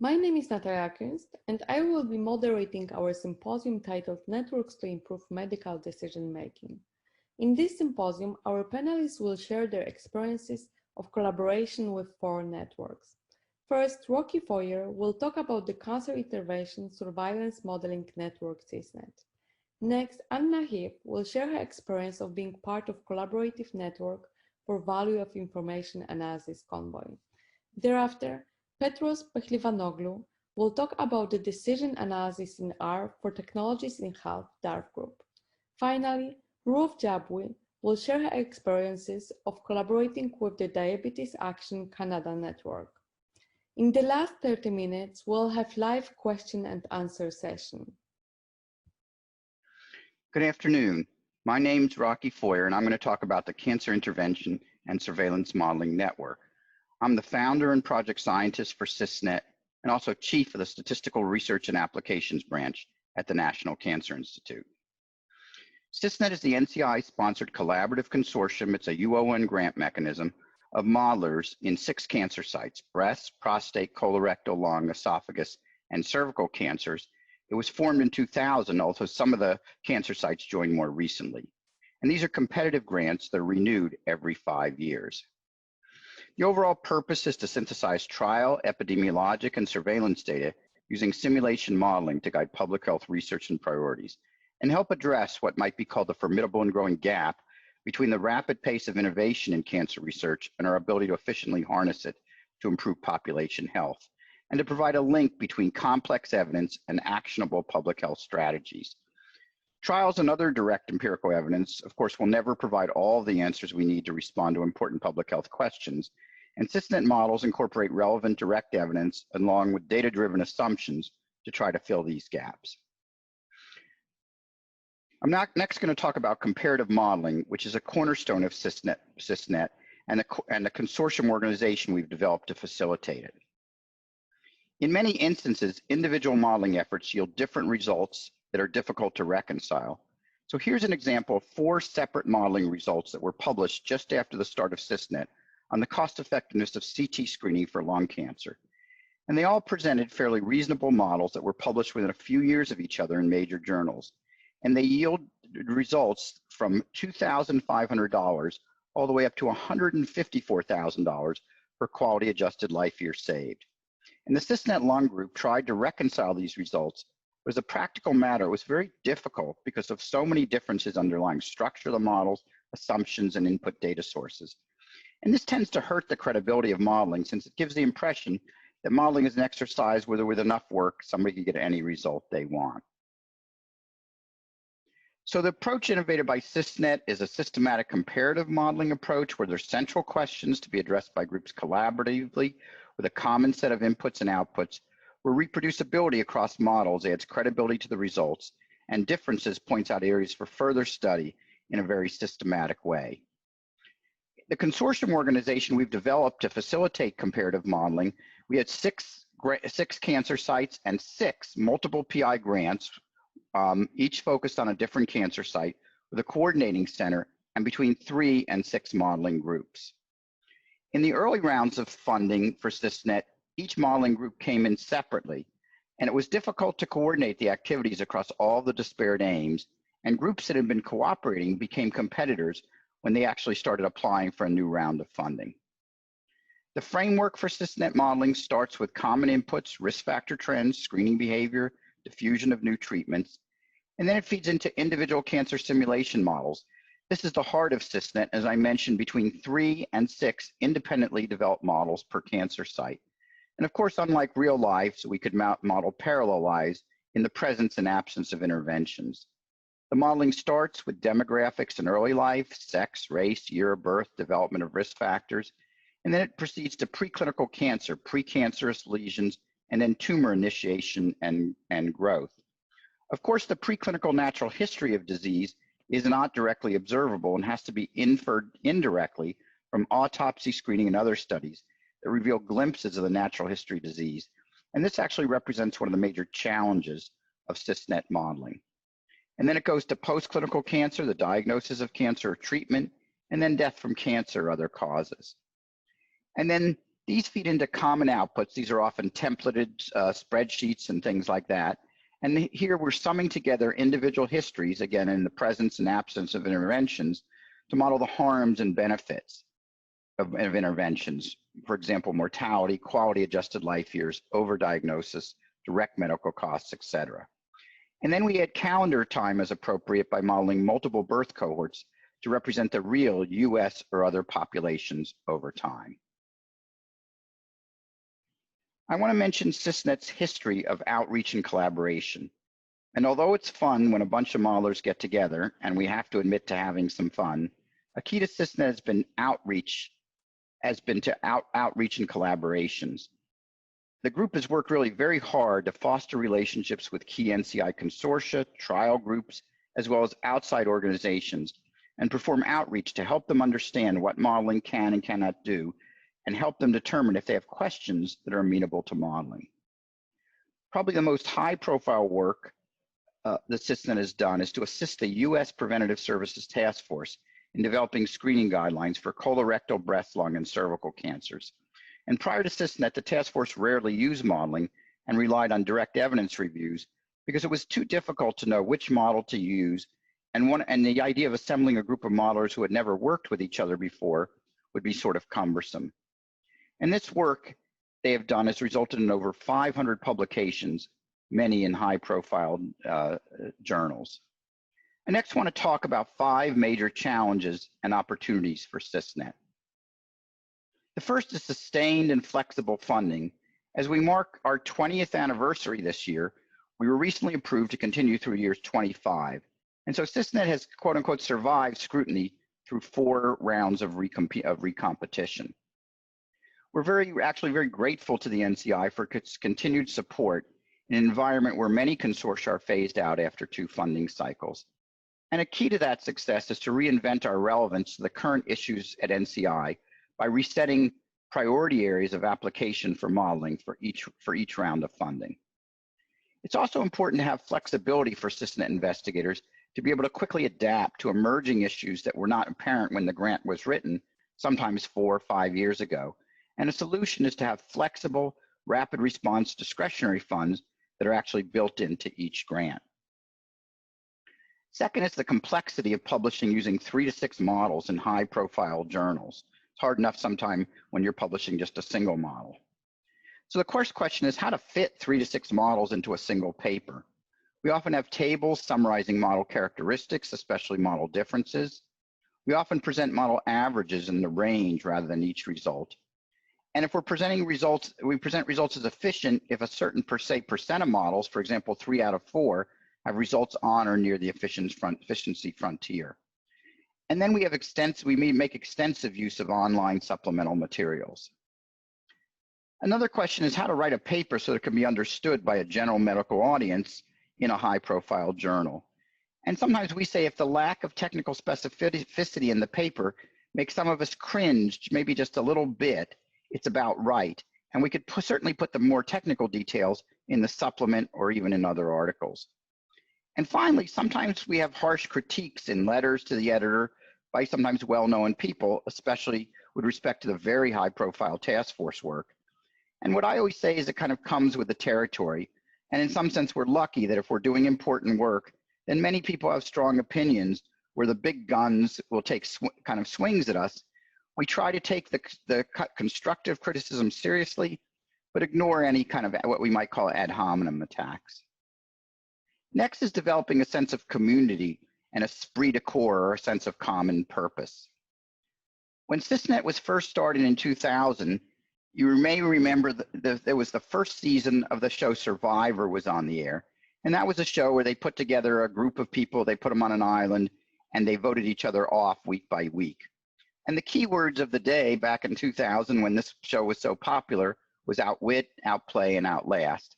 My name is Natalia Kunst, and I will be moderating our symposium titled Networks to Improve Medical Decision Making. In this symposium, our panelists will share their experiences of collaboration with 4 networks. First, Rocky Foyer will talk about the Cancer Intervention Surveillance Modeling Network CISNET. Next, Anna Heap will share her experience of being part of collaborative network for Value of Information Analysis Convoy. Thereafter, Petros Pehlivanoglu will talk about the decision analysis in R for technologies in health DARTH group. Finally, Ruth Jabwi will share her experiences of collaborating with the Diabetes Action Canada network. In the last 30 minutes, we'll have live question and answer session. Good afternoon. My name's Rocky Foyer, and I'm going to talk about the Cancer Intervention and Surveillance Modeling Network. I'm the founder and project scientist for CISNET and also chief of the Statistical Research and Applications branch at the National Cancer Institute. CISNET is the NCI-sponsored collaborative consortium. It's a UON grant mechanism of modelers in 6 cancer sites: breast, prostate, colorectal, lung, esophagus, and cervical cancers. It was formed in 2000, although some of the cancer sites joined more recently. And these are competitive grants that are renewed every 5 years. The overall purpose is to synthesize trial, epidemiologic, and surveillance data using simulation modeling to guide public health research and priorities, and help address what might be called the formidable and growing gap between the rapid pace of innovation in cancer research and our ability to efficiently harness it to improve population health, and to provide a link between complex evidence and actionable public health strategies. Trials and other direct empirical evidence, of course, will never provide all the answers we need to respond to important public health questions, and CISNET models incorporate relevant direct evidence along with data-driven assumptions to try to fill these gaps. I'm next going to talk about comparative modeling, which is a cornerstone of CISNET and the consortium organization we've developed to facilitate it. In many instances, individual modeling efforts yield different results that are difficult to reconcile. So here's an example of 4 separate modeling results that were published just after the start of CISNET on the cost effectiveness of CT screening for lung cancer. And they all presented fairly reasonable models that were published within a few years of each other in major journals. And they yield results from $2,500 all the way up to $154,000 per quality adjusted life year saved. And the CISNET Lung group tried to reconcile these results, but as a practical matter, it was very difficult because of so many differences underlying structure of the models, assumptions, and input data sources. And this tends to hurt the credibility of modeling since it gives the impression that modeling is an exercise where with enough work, somebody can get any result they want. So the approach innovated by CISNET is a systematic comparative modeling approach where there's central questions to be addressed by groups collaboratively with a common set of inputs and outputs, where reproducibility across models adds credibility to the results and differences points out areas for further study in a very systematic way. The consortium organization we've developed to facilitate comparative modeling, we had six cancer sites and 6 multiple PI grants, each focused on a different cancer site with a coordinating center and between 3 and 6 modeling groups. In the early rounds of funding for CISNET, each modeling group came in separately, and it was difficult to coordinate the activities across all the disparate aims, and groups that had been cooperating became competitors when they actually started applying for a new round of funding. The framework for CISNET modeling starts with common inputs, risk factor trends, screening behavior, diffusion of new treatments, and then it feeds into individual cancer simulation models. This is the heart of CISNET, as I mentioned, between 3 and 6 independently developed models per cancer site. And of course, unlike real life, so we could model parallel lives in the presence and absence of interventions. The modeling starts with demographics in early life, sex, race, year of birth, development of risk factors, and then it proceeds to preclinical cancer, precancerous lesions, and then tumor initiation and growth. Of course, the preclinical natural history of disease is not directly observable and has to be inferred indirectly from autopsy screening and other studies that reveal glimpses of the natural history of disease. And this actually represents one of the major challenges of CISNET modeling. And then it goes to post-clinical cancer, the diagnosis of cancer or treatment, and then death from cancer or other causes. And then These feed into common outputs. These are often templated spreadsheets and things like that. And here we're summing together individual histories, again, in the presence and absence of interventions, to model the harms and benefits of interventions. For example, mortality, quality adjusted life years, overdiagnosis, direct medical costs, etc. And then we add calendar time as appropriate by modeling multiple birth cohorts to represent the real US or other populations over time. I want to mention CISNET's history of outreach and collaboration. And although it's fun when a bunch of modelers get together, and we have to admit to having some fun, a key to CISNET has been outreach and collaborations. The group has worked really very hard to foster relationships with key NCI consortia, trial groups, as well as outside organizations, and perform outreach to help them understand what modeling can and cannot do, and help them determine if they have questions that are amenable to modeling. Probably the most high-profile work that CISNET has done is to assist the U.S. Preventative Services Task Force in developing screening guidelines for colorectal, breast, lung, and cervical cancers. And prior to CISNET, the task force rarely used modeling and relied on direct evidence reviews because it was too difficult to know which model to use, and the idea of assembling a group of modelers who had never worked with each other before would be sort of cumbersome. And this work they have done has resulted in over 500 publications, many in high-profile journals. I next want to talk about 5 major challenges and opportunities for CISNET. The first is sustained and flexible funding. As we mark our 20th anniversary this year, we were recently approved to continue through years 25. And so CISNET has, quote unquote, survived scrutiny through 4 rounds of recompetition. We're actually very grateful to the NCI for its continued support in an environment where many consortia are phased out after 2 funding cycles. And a key to that success is to reinvent our relevance to the current issues at NCI by resetting priority areas of application for modeling for each round of funding. It's also important to have flexibility for CISNET investigators to be able to quickly adapt to emerging issues that were not apparent when the grant was written, sometimes 4 or 5 years ago. And a solution is to have flexible, rapid response discretionary funds that are actually built into each grant. Second is the complexity of publishing using 3 to 6 models in high-profile journals. It's hard enough sometimes when you're publishing just a single model. So the first question is how to fit 3 to 6 models into a single paper. We often have tables summarizing model characteristics, especially model differences. We often present model averages in the range rather than each result. And if we're presenting results, we present results as efficient if a certain percent of models, for example, 3 out of 4, have results on or near the efficiency frontier. And then we may make extensive use of online supplemental materials. Another question is how to write a paper so that it can be understood by a general medical audience in a high-profile journal. And sometimes we say if the lack of technical specificity in the paper makes some of us cringe, maybe just a little bit, it's about right. And we could certainly put the more technical details in the supplement or even in other articles. And finally, sometimes we have harsh critiques in letters to the editor by sometimes well-known people, especially with respect to the very high-profile task force work. And what I always say is it kind of comes with the territory. And in some sense, we're lucky that if we're doing important work, then many people have strong opinions where the big guns will take kind of swings at us. We try to take the constructive criticism seriously, but ignore any kind of what we might call ad hominem attacks. Next is developing a sense of community and esprit de corps, or a sense of common purpose. When CISNET was first started in 2000, you may remember that there was the first season of the show Survivor was on the air. And that was a show where they put together a group of people, they put them on an island, and they voted each other off week by week. And the key words of the day back in 2000 when this show was so popular was outwit, outplay, and outlast.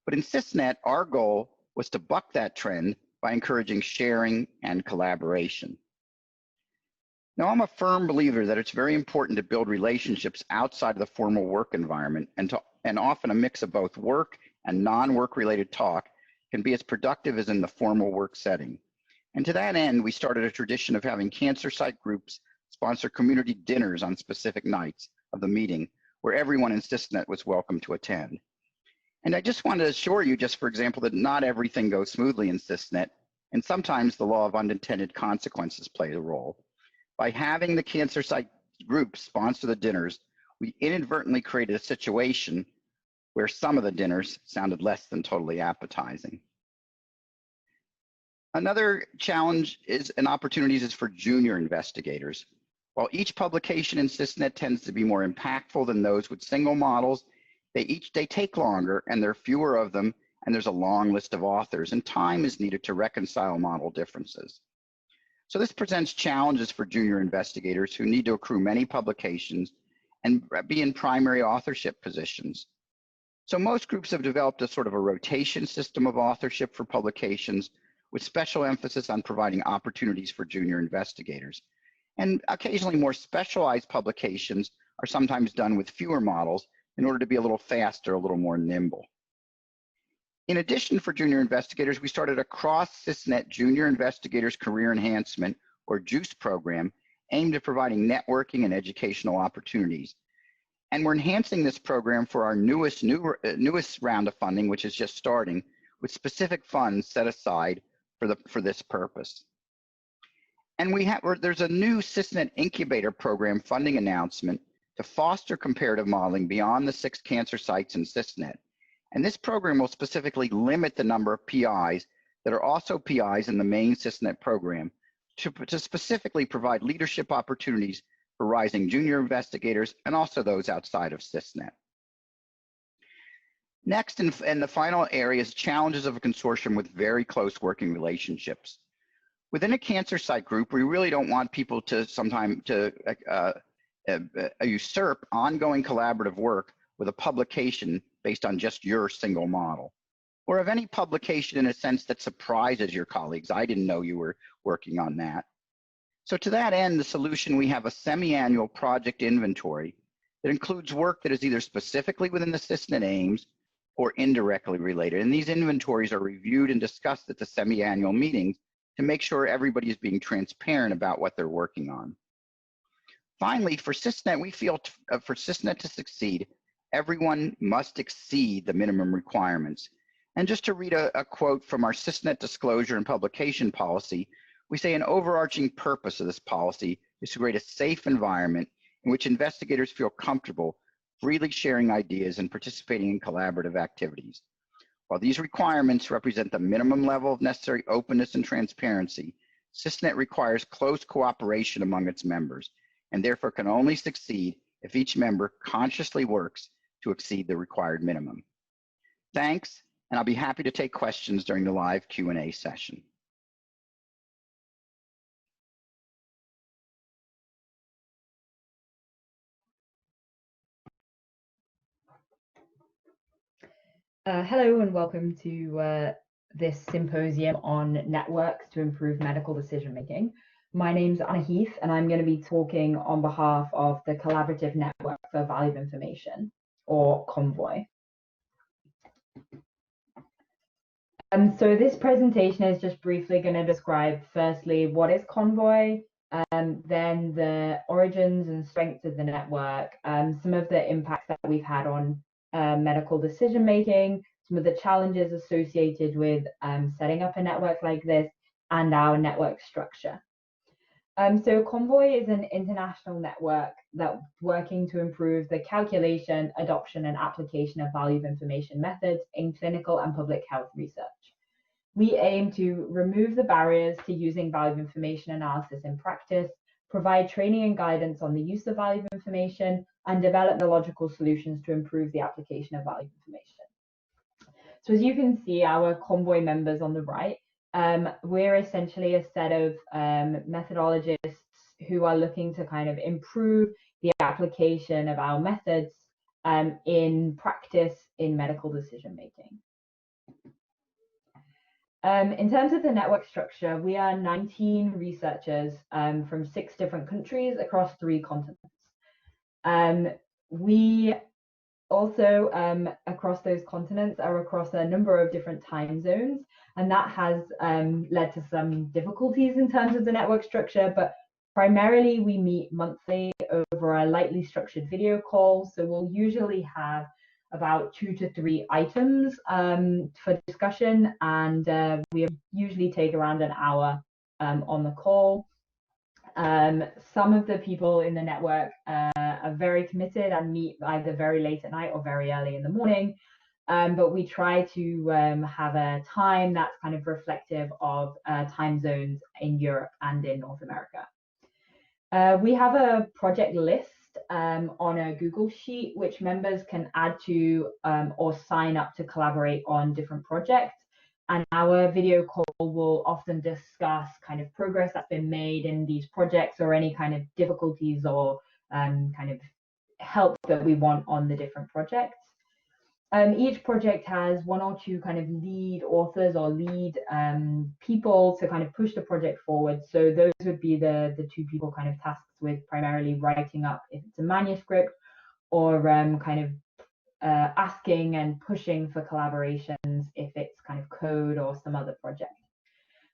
But in CISNET, our goal was to buck that trend by encouraging sharing and collaboration. Now, I'm a firm believer that it's very important to build relationships outside of the formal work environment, and often a mix of both work and non-work related talk can be as productive as in the formal work setting. And to that end, we started a tradition of having cancer site groups sponsor community dinners on specific nights of the meeting, where everyone in CISNET was welcome to attend. And I just want to assure you, just for example, that not everything goes smoothly in CISNET, and sometimes the law of unintended consequences plays a role. By having the cancer site group sponsor the dinners, we inadvertently created a situation where some of the dinners sounded less than totally appetizing. Another challenge and opportunities is for junior investigators. While each publication in CISNET tends to be more impactful than those with single models, they take longer and there are fewer of them, and there's a long list of authors, and time is needed to reconcile model differences. So this presents challenges for junior investigators who need to accrue many publications and be in primary authorship positions. So most groups have developed a sort of a rotation system of authorship for publications with special emphasis on providing opportunities for junior investigators. And occasionally more specialized publications are sometimes done with fewer models in order to be a little faster, a little more nimble. In addition, for junior investigators, we started a cross-CISNET Junior Investigators Career Enhancement, or JUICE program, aimed at providing networking and educational opportunities. And we're enhancing this program for our newest round of funding, which is just starting, with specific funds set aside for this purpose. And there's a new CISNET incubator program funding announcement to foster comparative modeling beyond the 6 cancer sites in CISNET. And this program will specifically limit the number of PIs that are also PIs in the main CISNET program to specifically provide leadership opportunities for rising junior investigators and also those outside of CISNET. Next, and the final area is challenges of a consortium with very close working relationships. Within a cancer site group, we really don't want people to sometimes usurp ongoing collaborative work with a publication based on just your single model, or of any publication in a sense that surprises your colleagues. I didn't know you were working on that. So to that end, the solution, we have a semi-annual project inventory that includes work that is either specifically within the CISNET aims or indirectly related. And these inventories are reviewed and discussed at the semi-annual meetings to make sure everybody is being transparent about what they're working on. Finally, for CISNET, we feel for CISNET to succeed, everyone must exceed the minimum requirements. And just to read a quote from our CISNET disclosure and publication policy, we say an overarching purpose of this policy is to create a safe environment in which investigators feel comfortable freely sharing ideas and participating in collaborative activities. While these requirements represent the minimum level of necessary openness and transparency, CISNET requires close cooperation among its members, and therefore can only succeed if each member consciously works to exceed the required minimum. Thanks, and I'll be happy to take questions during the live Q&A session. Hello and welcome to this symposium on networks to improve medical decision making. My name's Anna Heath and I'm going to be talking on behalf of the Collaborative Network for Value of Information, or CONVOY. So this presentation is just briefly going to describe firstly what is CONVOY, then the origins and strengths of the network, some of the impacts that we've had on medical decision making, some of the challenges associated with setting up a network like this, and our network structure. So CONVOY is an international network that's working to improve the calculation, adoption, and application of value of information methods in clinical and public health research. We aim to remove the barriers to using value of information analysis in practice, provide training and guidance on the use of value of information, and develop the logical solutions to improve the application of value of information. So as you can see, our CONVOY members on the right, we're essentially a set of methodologists who are looking to kind of improve the application of our methods in practice in medical decision making. In terms of the network structure, we are 19 researchers from 6 different countries across 3 continents. We also, across those continents, are across a number of different time zones, and that has led to some difficulties in terms of the network structure, but Primarily, we meet monthly over a lightly structured video call. So we'll usually have about 2 to 3 items for discussion, and we usually take around an hour on the call. Some of the people in the network are very committed and meet either very late at night or very early in the morning. But we try to have a time that's kind of reflective of time zones in Europe and in North America. We have a project list on a Google Sheet, which members can add to or sign up to collaborate on different projects. And our video call will often discuss kind of progress that's been made in these projects or any kind of difficulties or kind of help that we want on the different projects. Each project has 1 or 2 kind of lead authors or lead people to kind of push the project forward. So those would be the 2 people kind of tasked with primarily writing up if it's a manuscript, or kind of asking and pushing for collaborations if it's kind of code or some other project.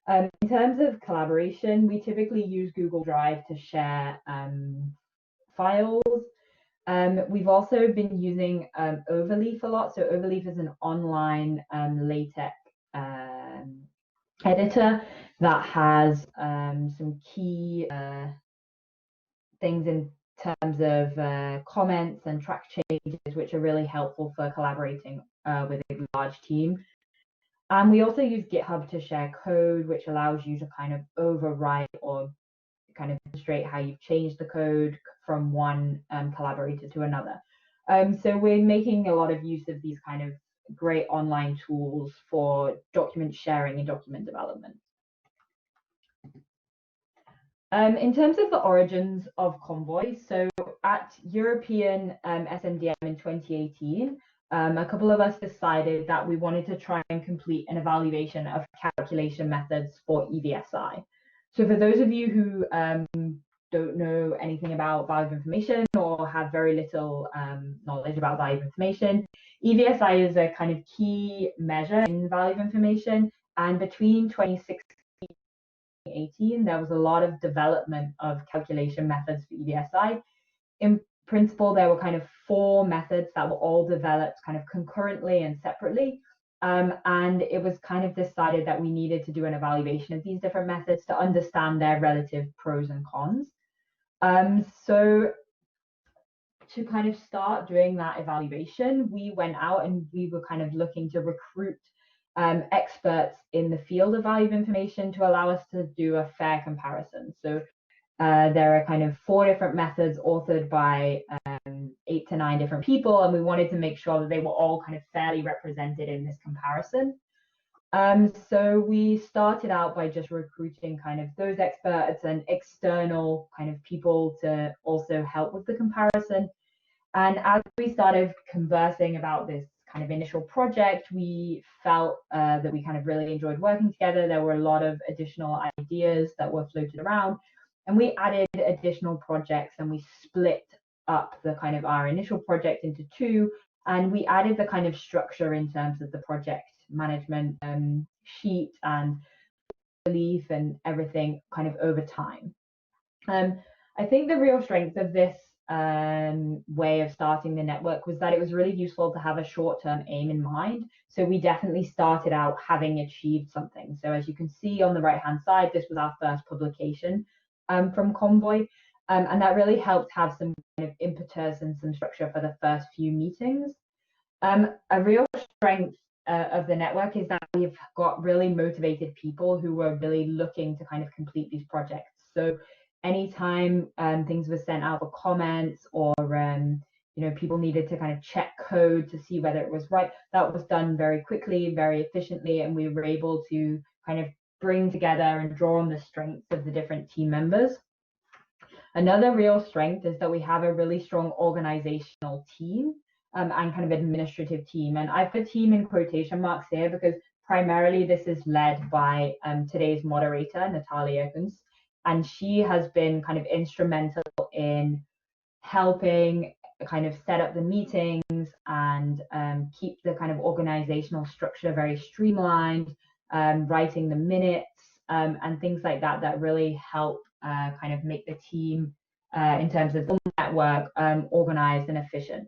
In terms of collaboration, we typically use Google Drive to share files. We've also been using Overleaf a lot. So Overleaf is an online LaTeX editor that has some key things in terms of comments and track changes, which are really helpful for collaborating with a large team. And we also use GitHub to share code, which allows you to kind of overwrite or kind of demonstrate how you've changed the code from one collaborator to another. So we're making a lot of use of these kind of great online tools for document sharing and document development. In terms of the origins of Convoy, so at European SMDM in 2018, a couple of us decided that we wanted to try and complete an evaluation of calculation methods for EVSI. So for those of you who don't know anything about value of information or have very little knowledge about value of information, EVSI is a kind of key measure in value of information. And between 2016 and 2018, there was a lot of development of calculation methods for EVSI. In principle, there were kind of 4 methods that were all developed kind of concurrently and separately. And it was kind of decided that we needed to do an evaluation of these different methods to understand their relative pros and cons. So to kind of start doing that evaluation, we went out and we were kind of looking to recruit experts in the field of value of information to allow us to do a fair comparison. So there are kind of 4 different methods authored by 8 to 9 different people, and we wanted to make sure that they were all kind of fairly represented in this comparison. So we started out by just recruiting kind of those experts and external kind of people to also help with the comparison. And as we started conversing about this kind of initial project, we felt that we kind of really enjoyed working together. There were a lot of additional ideas that were floated around, and we added additional projects, and we split up the kind of our initial project into 2, and we added the kind of structure in terms of the project management sheet and belief and everything kind of over time. I think the real strength of this way of starting the network was that it was really useful to have a short-term aim in mind. So we definitely started out having achieved something. So as you can see on the right-hand side, this was our first publication from Convoy. And that really helped have some kind of impetus and some structure for the first few meetings. A real strength of the network is that we've got really motivated people who were really looking to kind of complete these projects. So anytime things were sent out for comments, or you know, people needed to kind of check code to see whether it was right, that was done very quickly, very efficiently, and we were able to kind of bring together and draw on the strengths of the different team members. Another real strength is that we have a really strong organizational team and kind of administrative team. And I put team in quotation marks here because primarily this is led by today's moderator, Natalia Kunz, and she has been kind of instrumental in helping kind of set up the meetings and keep the kind of organizational structure very streamlined, writing the minutes and things like that that really help kind of make the team in terms of the network organized and efficient.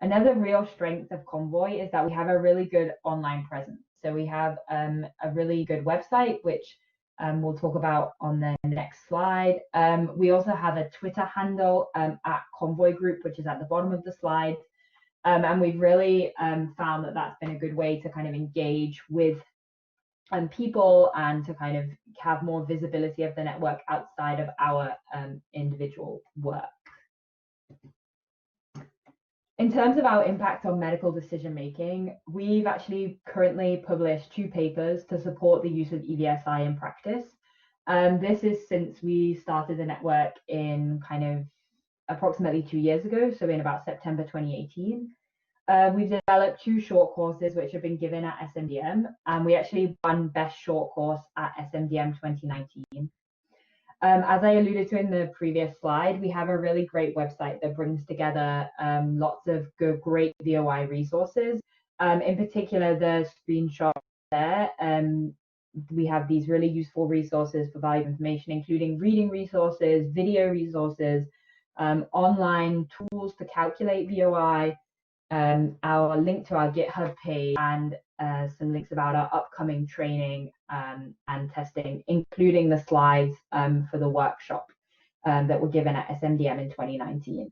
Another real strength of Convoy is that we have a really good online presence. So we have a really good website, which we'll talk about on the next slide. We also have a Twitter handle at Convoy Group, which is at the bottom of the slide. And we've really found that that's been a good way to kind of engage with people and to kind of have more visibility of the network outside of our individual work. In terms of our impact on medical decision making, we've actually currently published 2 papers to support the use of EVSI in practice. This is since we started the network in kind of approximately 2 years ago, so in about September 2018. We've developed 2 short courses which have been given at SMDM, and we actually won Best Short Course at SMDM 2019. As I alluded to in the previous slide, we have a really great website that brings together lots of great VOI resources. In particular, the screenshot there, we have these really useful resources for valuable information, including reading resources, video resources, online tools to calculate VOI, our link to our GitHub page, and some links about our upcoming training and testing, including the slides for the workshop that were given at SMDM in 2019.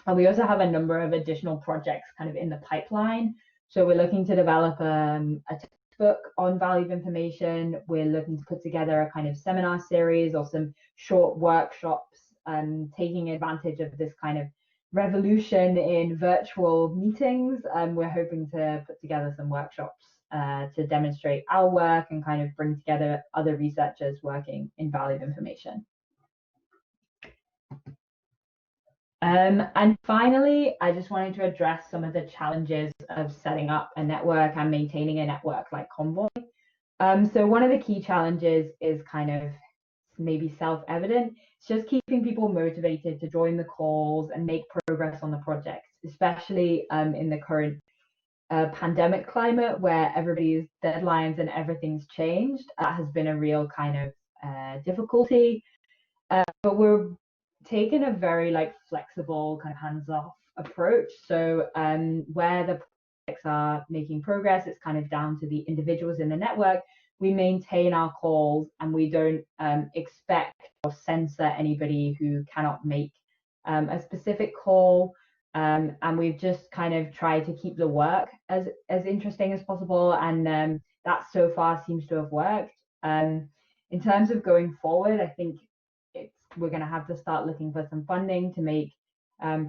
And we also have a number of additional projects kind of in the pipeline. So we're looking to develop a textbook on value of information. We're looking to put together a kind of seminar series or some short workshops, taking advantage of this kind of revolution in virtual meetings. We're hoping to put together some workshops to demonstrate our work and kind of bring together other researchers working in value of information. And finally, I just wanted to address some of the challenges of setting up a network and maintaining a network like Convoy. So one of the key challenges is kind of maybe self-evident. It's just keeping people motivated to join the calls and make progress on the project, especially in the current pandemic climate where everybody's deadlines and everything's changed. That has been a real kind of difficulty. But we're taking a very flexible kind of hands-off approach. So where the projects are making progress, it's kind of down to the individuals in the network. We maintain our calls and we don't expect or censor anybody who cannot make a specific call. And we've just kind of tried to keep the work as interesting as possible. And that so far seems to have worked. In terms of going forward, I think we're going to have to start looking for some funding to make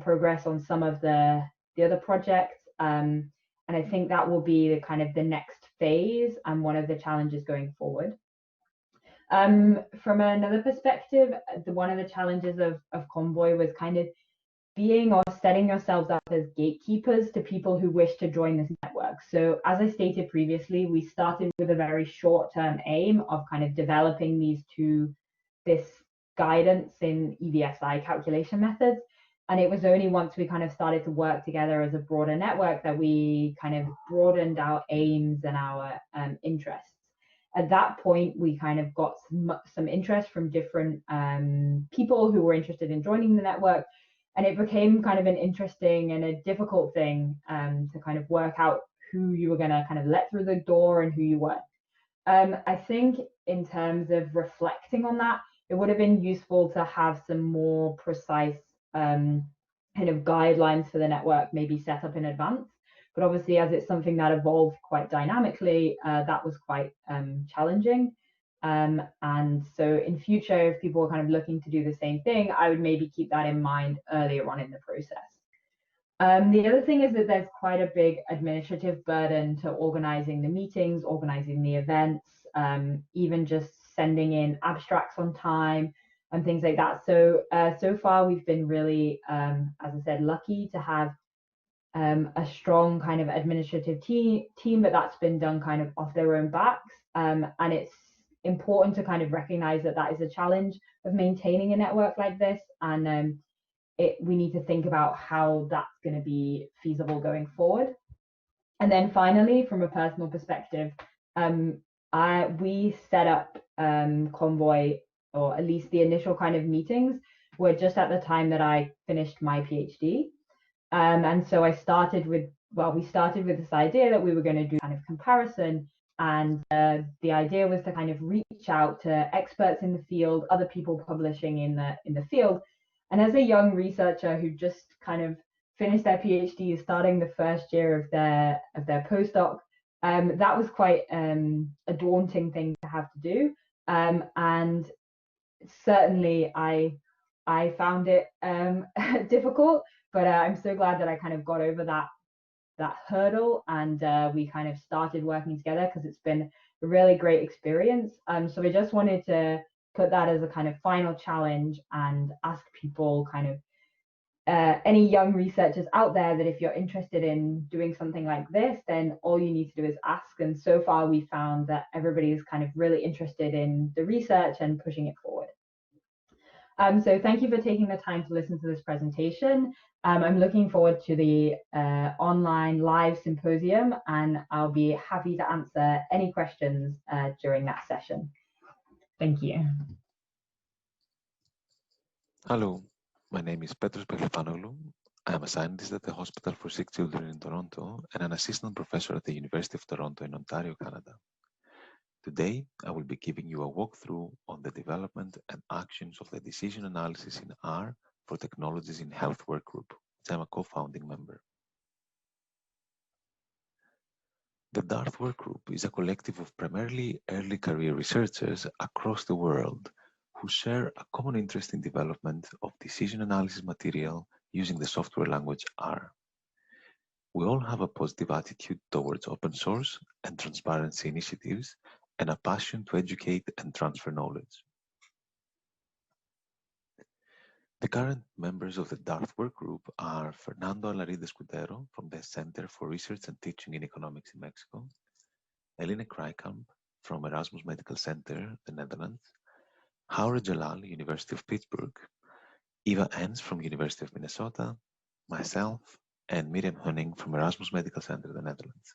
progress on some of the other projects. And I think that will be the kind of the next phase and one of the challenges going forward. From another perspective, one of the challenges of Convoy was kind of being or setting yourselves up as gatekeepers to people who wish to join this network. So as I stated previously, we started with a very short-term aim of kind of developing this guidance in EVSI calculation methods. And it was only once we kind of started to work together as a broader network that we kind of broadened our aims and our interests. At that point, we kind of got some interest from different people who were interested in joining the network. And it became kind of an interesting and a difficult thing to kind of work out who you were going to kind of let through the door and who you weren't. I think in terms of reflecting on that, it would have been useful to have some more precise kind of guidelines for the network, maybe set up in advance. But obviously, as it's something that evolved quite dynamically, that was quite challenging. And so in future, if people are kind of looking to do the same thing, I would maybe keep that in mind earlier on in the process. The other thing is that there's quite a big administrative burden to organizing the meetings, organizing the events, even just sending in abstracts on time and things like that. So so far we've been really, as I said, lucky to have a strong kind of administrative team, but that's been done kind of off their own backs. And it's important to kind of recognize that that is a challenge of maintaining a network like this. And we need to think about how that's going to be feasible going forward. And then finally, from a personal perspective, we set up Convoy or at least the initial kind of meetings, were just at the time that I finished my PhD. And so we started with this idea that we were going to do kind of comparison. And the idea was to kind of reach out to experts in the field, other people publishing in the field. And as a young researcher who just kind of finished their PhD, starting the first year of their postdoc, that was quite a daunting thing to have to do. And certainly I found it difficult, but I'm so glad that I kind of got over that hurdle, and we kind of started working together, because it's been a really great experience. So I just wanted to put that as a kind of final challenge and ask people, kind of any young researchers out there, that if you're interested in doing something like this, then all you need to do is ask. And so far we found that everybody is kind of really interested in the research and pushing it forward. So thank you for taking the time to listen to this presentation. I'm looking forward to the online live symposium, and I'll be happy to answer any questions during that session. Thank you. Hello, my name is Petros Peklepanoglu. I am a scientist at the Hospital for Sick Children in Toronto and an assistant professor at the University of Toronto in Ontario, Canada. Today, I will be giving you a walkthrough on the development and actions of the decision analysis in R for technologies in health workgroup, which I'm a co-founding member. The DARTH Workgroup is a collective of primarily early career researchers across the world who share a common interest in development of decision analysis material using the software language R. We all have a positive attitude towards open source and transparency initiatives, and a passion to educate and transfer knowledge. The current members of the DARTH Workgroup are Fernando Alaride Escudero from the Center for Research and Teaching in Economics in Mexico, Eline Krijkamp from Erasmus Medical Center, the Netherlands, Haure Jalal, University of Pittsburgh, Eva Enns from University of Minnesota, myself, and Miriam Hunning from Erasmus Medical Center, the Netherlands.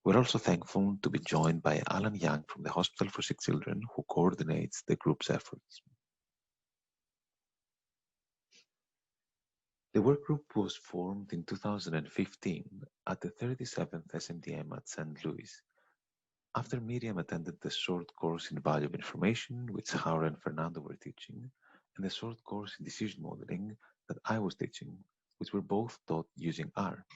We're also thankful to be joined by Alan Young from the Hospital for Sick Children, who coordinates the group's efforts. The workgroup was formed in 2015 at the 37th SMDM at St. Louis, after Miriam attended the short course in Value of Information, which Haure and Fernando were teaching, and the short course in Decision Modeling that I was teaching, which were both taught using R.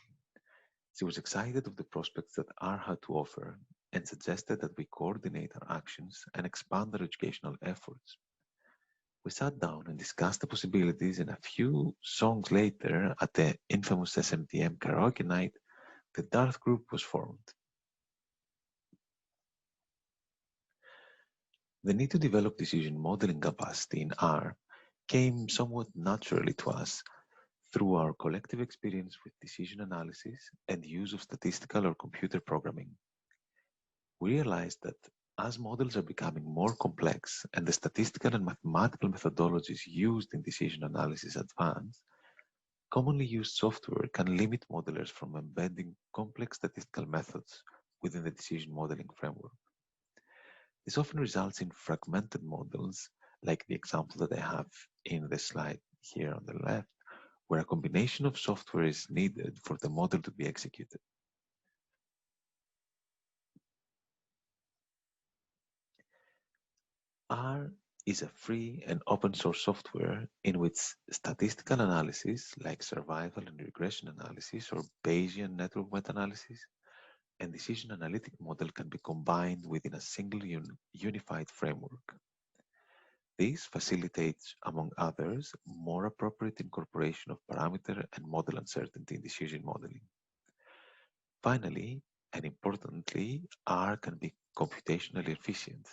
She was excited of the prospects that R had to offer and suggested that we coordinate our actions and expand our educational efforts. We sat down and discussed the possibilities, and a few songs later, at the infamous SMTM karaoke night, the DARTH group was formed. The need to develop decision modeling capacity in R came somewhat naturally to us through our collective experience with decision analysis and use of statistical or computer programming. We realized that as models are becoming more complex and the statistical and mathematical methodologies used in decision analysis advance, commonly used software can limit modelers from embedding complex statistical methods within the decision modeling framework. This often results in fragmented models, like the example that I have in the slide here on the left, where a combination of software is needed for the model to be executed. R is a free and open source software in which statistical analysis, like survival and regression analysis or Bayesian network meta-analysis, and decision analytic model can be combined within a single unified framework. This facilitates, among others, more appropriate incorporation of parameter and model uncertainty in decision modeling. Finally, and importantly, R can be computationally efficient,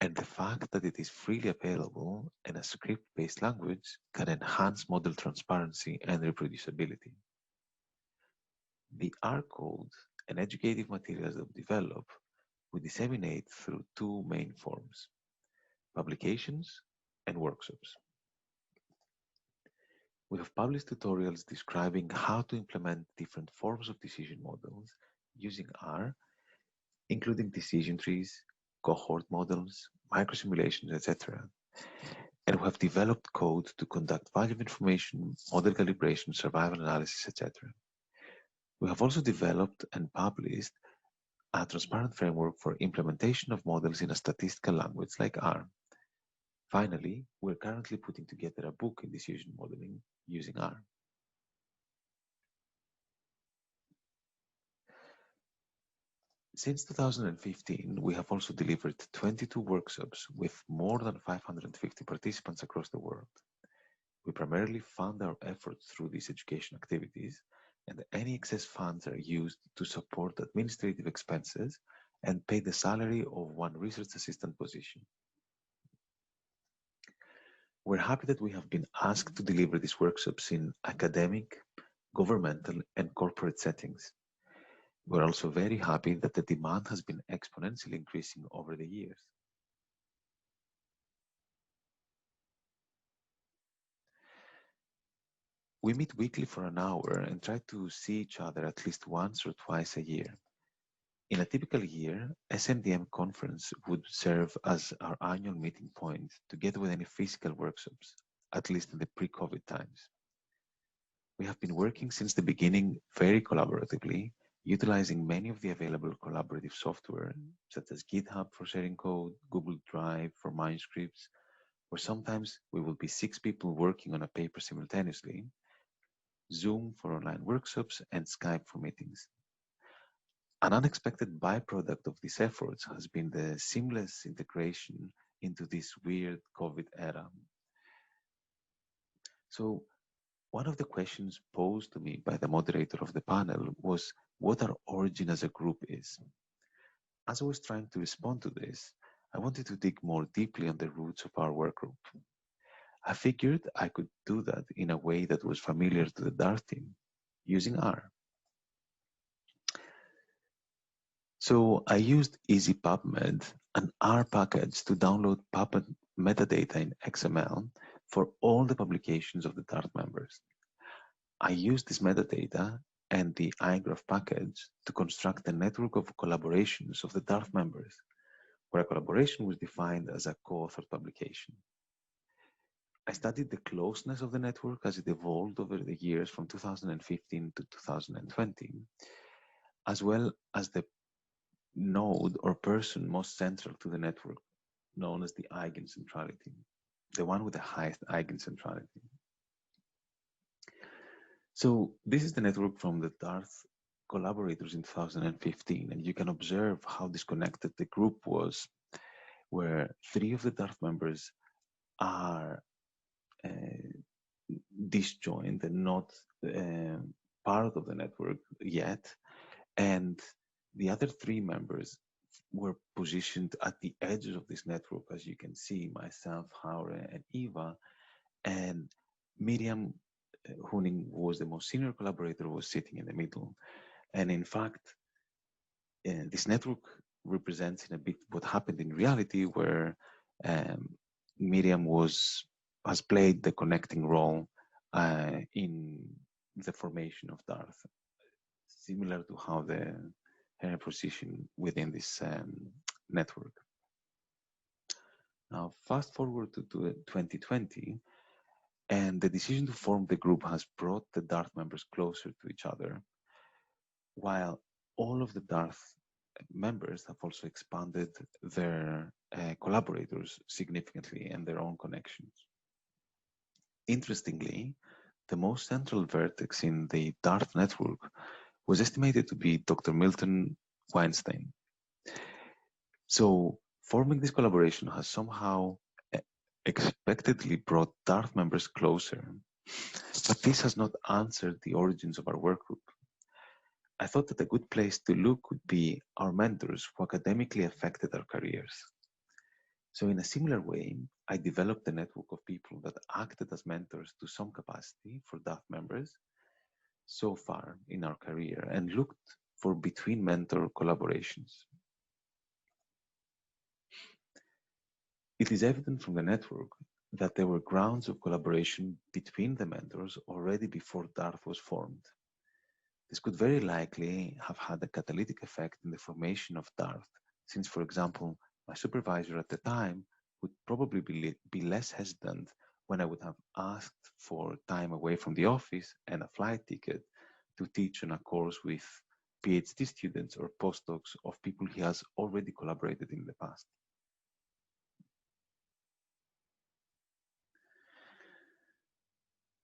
and the fact that it is freely available and a script-based language can enhance model transparency and reproducibility. The R code and educative materials that we develop, we disseminate through two main forms: publications and workshops. We have published tutorials describing how to implement different forms of decision models using R, including decision trees, cohort models, microsimulations, etc. And we have developed code to conduct value of information, model calibration, survival analysis, etc. We have also developed and published a transparent framework for implementation of models in a statistical language like R. Finally, we're currently putting together a book in decision modeling using R. Since 2015, we have also delivered 22 workshops with more than 550 participants across the world. We primarily fund our efforts through these education activities, and any excess funds are used to support administrative expenses and pay the salary of one research assistant position. We're happy that we have been asked to deliver these workshops in academic, governmental, and corporate settings. We're also very happy that the demand has been exponentially increasing over the years. We meet weekly for an hour and try to see each other at least once or twice a year. In a typical year, SMDM conference would serve as our annual meeting point together with any physical workshops, at least in the pre-COVID times. We have been working since the beginning very collaboratively, utilizing many of the available collaborative software, such as GitHub for sharing code, Google Drive for manuscripts, or sometimes we will be 6 people working on a paper simultaneously, Zoom for online workshops, and Skype for meetings. An unexpected byproduct of these efforts has been the seamless integration into this weird COVID era. So, one of the questions posed to me by the moderator of the panel was what our origin as a group is. As I was trying to respond to this, I wanted to dig more deeply on the roots of our workgroup. I figured I could do that in a way that was familiar to the DARTH team, using R. So I used EasyPubMed, an R package, to download PubMed metadata in XML for all the publications of the DARTH members. I used this metadata and the iGraph package to construct a network of collaborations of the DARTH members, where a collaboration was defined as a co-authored publication. I studied the closeness of the network as it evolved over the years from 2015 to 2020, as well as the node or person most central to the network, known as the eigencentrality, the one with the highest eigencentrality. So this is the network from the DARTH collaborators in 2015, and you can observe how disconnected the group was, where 3 of the DARTH members are disjoint and not part of the network yet, and the other 3 members were positioned at the edges of this network, as you can see, myself, Haure, and Eva, and Miriam Huning was the most senior collaborator, was sitting in the middle. And in fact, this network represents in a bit what happened in reality, where Miriam has played the connecting role in the formation of DARTH, similar to how her position within this network. Now, fast forward to 2020, and the decision to form the group has brought the DARTH members closer to each other, while all of the DARTH members have also expanded their collaborators significantly and their own connections. Interestingly, the most central vertex in the DARTH network was estimated to be Dr. Milton Weinstein. So forming this collaboration has somehow expectedly brought DARTH members closer, but this has not answered the origins of our workgroup. I thought that a good place to look would be our mentors who academically affected our careers. So in a similar way, I developed a network of people that acted as mentors to some capacity for DARTH members so far in our career, and looked for between mentor collaborations. It is evident from the network that there were grounds of collaboration between the mentors already before DARTH was formed. This could very likely have had a catalytic effect in the formation of DARTH, since, for example, My supervisor at the time would probably be less hesitant when I would have asked for time away from the office and a flight ticket to teach on a course with PhD students or postdocs of people he has already collaborated in the past.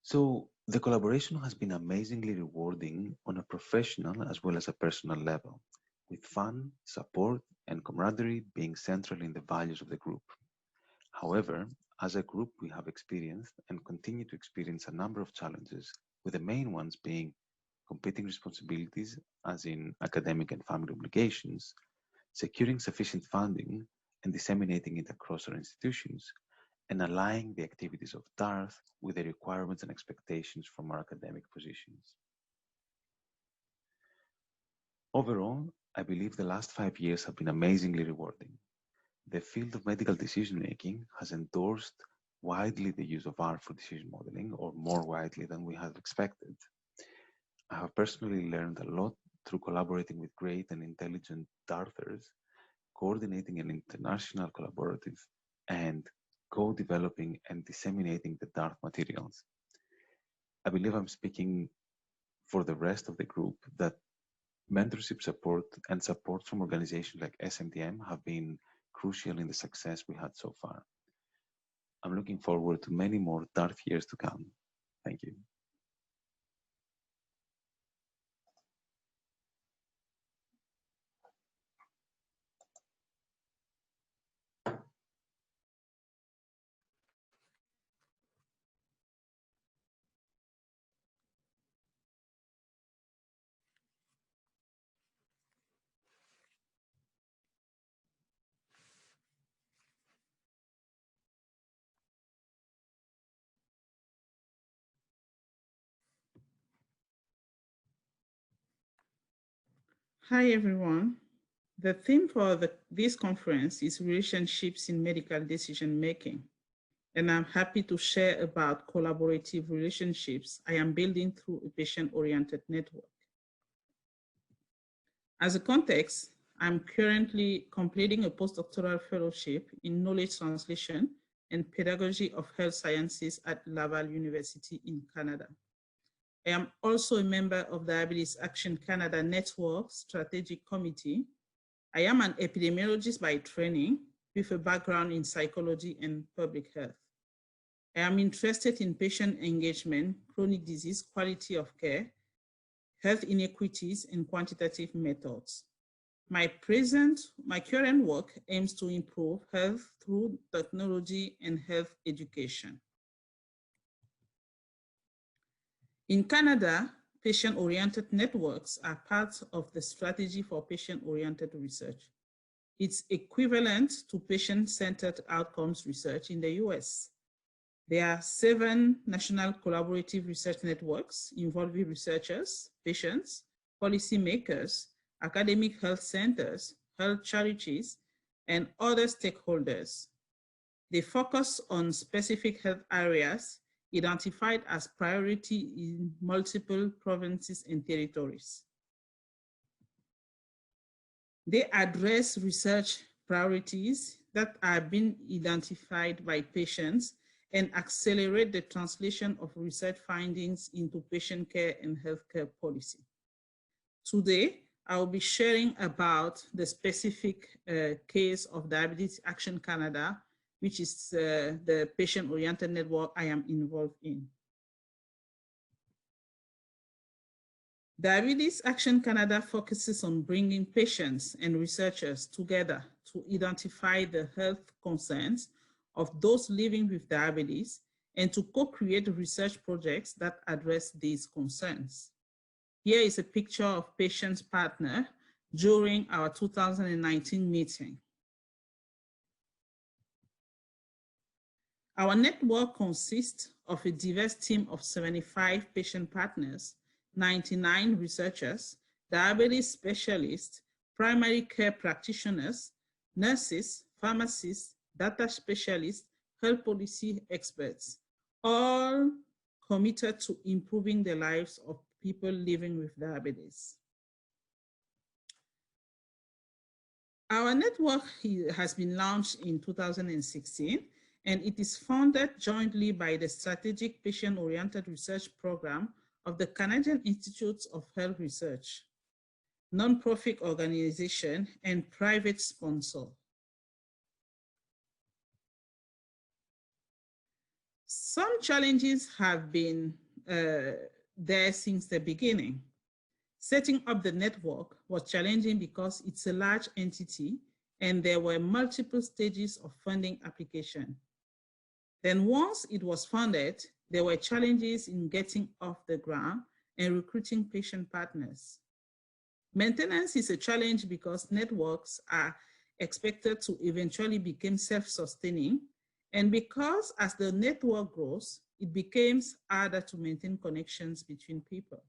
So the collaboration has been amazingly rewarding on a professional as well as a personal level, with fun, support, and camaraderie being central in the values of the group. However, as a group, we have experienced and continue to experience a number of challenges, with the main ones being competing responsibilities, as in academic and family obligations, securing sufficient funding and disseminating it across our institutions, and aligning the activities of DARTH with the requirements and expectations from our academic positions. Overall, I believe the last 5 years have been amazingly rewarding. The field of medical decision-making has endorsed widely the use of R for decision modeling, or more widely than we had expected. I have personally learned a lot through collaborating with great and intelligent DARThers, coordinating an international collaborative, and co-developing and disseminating the DARTH materials. I believe I'm speaking for the rest of the group that mentorship support and support from organizations like SMTM have been crucial in the success we had so far. I'm looking forward to many more DARTH years to come. Thank you. Hi, everyone. The theme for this conference is relationships in medical decision-making, and I'm happy to share about collaborative relationships I am building through a patient-oriented network. As a context, I'm currently completing a postdoctoral fellowship in knowledge translation and pedagogy of health sciences at Laval University in Canada. I am also a member of Diabetes Action Canada Network Strategic Committee. I am an epidemiologist by training with a background in psychology and public health. I am interested in patient engagement, chronic disease, quality of care, health inequities, and quantitative methods. My current work aims to improve health through technology and health education. In Canada, patient-oriented networks are part of the strategy for patient-oriented research. It's equivalent to patient-centered outcomes research in the US. There are 7 national collaborative research networks involving researchers, patients, policymakers, academic health centers, health charities, and other stakeholders. They focus on specific health areas identified as priority in multiple provinces and territories. They address research priorities that are being identified by patients and accelerate the translation of research findings into patient care and healthcare policy. Today, I will be sharing about the specific case of Diabetes Action Canada, which is the patient-oriented network I am involved in. Diabetes Action Canada focuses on bringing patients and researchers together to identify the health concerns of those living with diabetes and to co-create research projects that address these concerns. Here is a picture of patient's partner during our 2019 meeting. Our network consists of a diverse team of 75 patient partners, 99 researchers, diabetes specialists, primary care practitioners, nurses, pharmacists, data specialists, health policy experts, all committed to improving the lives of people living with diabetes. Our network has been launched in 2016, and it is funded jointly by the Strategic Patient-Oriented Research Program of the Canadian Institutes of Health Research, nonprofit organization, and private sponsor. Some challenges have been there since the beginning. Setting up the network was challenging because it's a large entity and there were multiple stages of funding application. Then once it was funded, there were challenges in getting off the ground and recruiting patient partners. Maintenance is a challenge because networks are expected to eventually become self-sustaining, and because as the network grows, it becomes harder to maintain connections between people.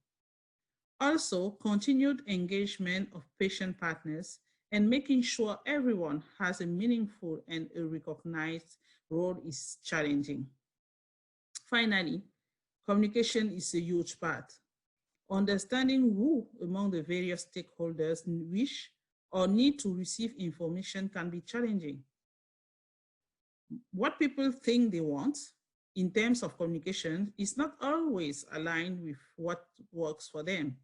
Also, continued engagement of patient partners and making sure everyone has a meaningful and a recognized role is challenging. Finally, communication is a huge part. Understanding who among the various stakeholders wish or need to receive information can be challenging. What people think they want in terms of communication is not always aligned with what works for them.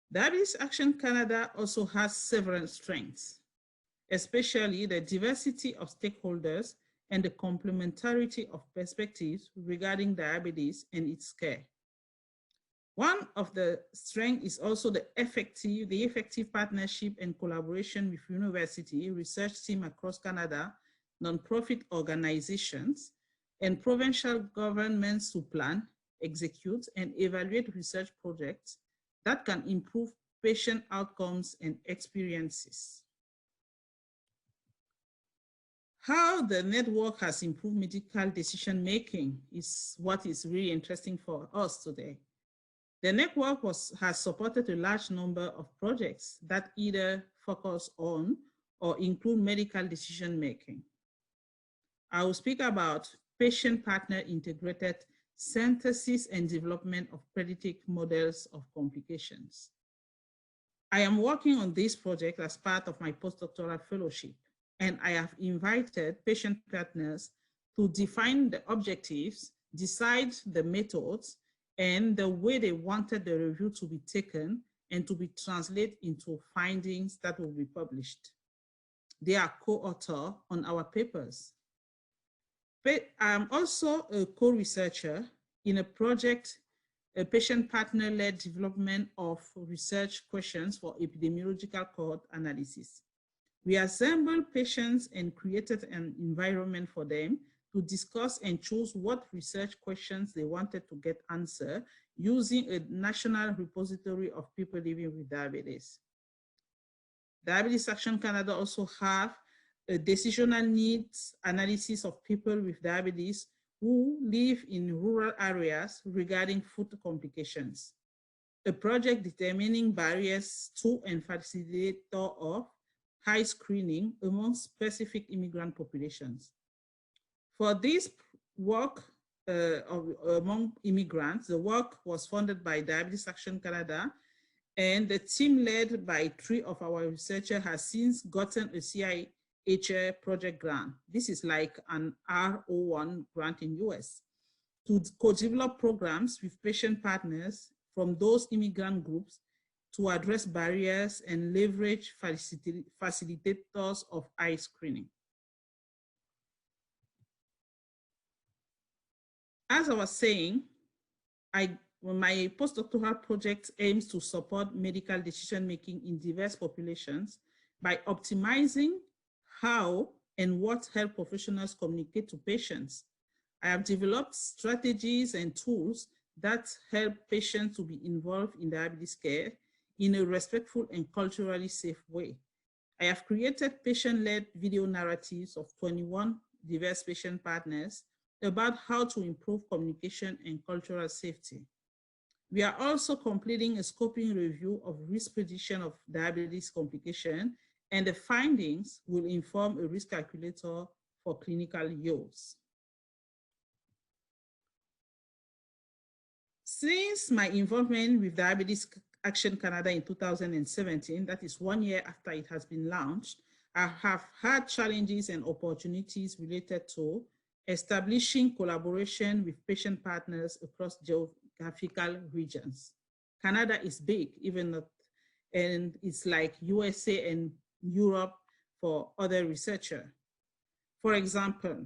Diabetes Action Canada also has several strengths, especially the diversity of stakeholders and the complementarity of perspectives regarding diabetes and its care. One of the strengths is also the effective partnership and collaboration with university, research team across Canada, nonprofit organizations, and provincial governments to plan, execute, and evaluate research projects that can improve patient outcomes and experiences. How the network has improved medical decision-making is what is really interesting for us today. The network has supported a large number of projects that either focus on or include medical decision-making. I will speak about patient partner integrated synthesis and development of predictive models of complications. I am working on this project as part of my postdoctoral fellowship, and I have invited patient partners to define the objectives, decide the methods, and the way they wanted the review to be taken and to be translated into findings that will be published. They are co-author on our papers. But I'm also a co-researcher in a project, a patient partner-led development of research questions for epidemiological cohort analysis. We assembled patients and created an environment for them to discuss and choose what research questions they wanted to get answered using a national repository of people living with diabetes. Diabetes Action Canada also have a decisional needs analysis of people with diabetes who live in rural areas regarding food complications. A project determining barriers to and facilitator of high screening among specific immigrant populations. For this work among immigrants, the work was funded by Diabetes Action Canada, and the team led by 3 of our researchers has since gotten a CIHR project grant. This is like an R01 grant in US to co-develop programs with patient partners from those immigrant groups to address barriers and leverage facilitators of eye screening. As I was saying, my postdoctoral project aims to support medical decision-making in diverse populations by optimizing how and what health professionals communicate to patients. I have developed strategies and tools that help patients to be involved in diabetes care in a respectful and culturally safe way. I have created patient-led video narratives of 21 diverse patient partners about how to improve communication and cultural safety. We are also completing a scoping review of risk prediction of diabetes complication, and the findings will inform a risk calculator for clinical use. Since my involvement with Diabetes Action Canada in 2017, that is 1 year after it has been launched, I have had challenges and opportunities related to establishing collaboration with patient partners across geographical regions. Canada is big, even though, and it's like USA and Europe for other researchers. For example,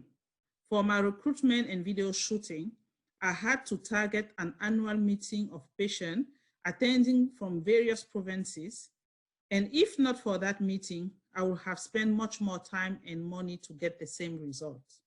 for my recruitment and video shooting, I had to target an annual meeting of patients attending from various provinces. And if not for that meeting, I would have spent much more time and money to get the same results.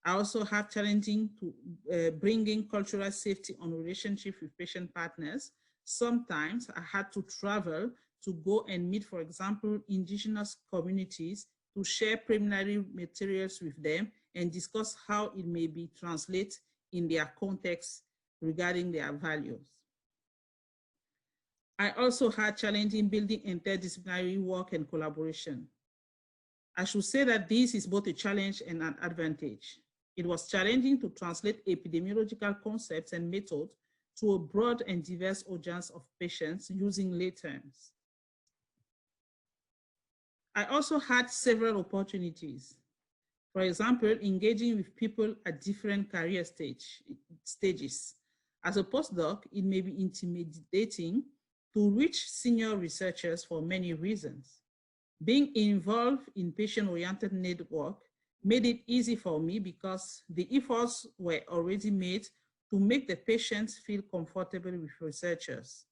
I also have challenging to bringing cultural safety on relationship with patient partners. Sometimes I had to travel to go and meet, for example, indigenous communities to share preliminary materials with them and discuss how it may be translated in their context regarding their values. I also had challenging building interdisciplinary work and collaboration. I should say that this is both a challenge and an advantage. It was challenging to translate epidemiological concepts and methods to a broad and diverse audience of patients using lay terms. I also had several opportunities. For example, engaging with people at different career stages. As a postdoc, it may be intimidating to reach senior researchers for many reasons. Being involved in patient-oriented network made it easy for me because the efforts were already made to make the patients feel comfortable with researchers.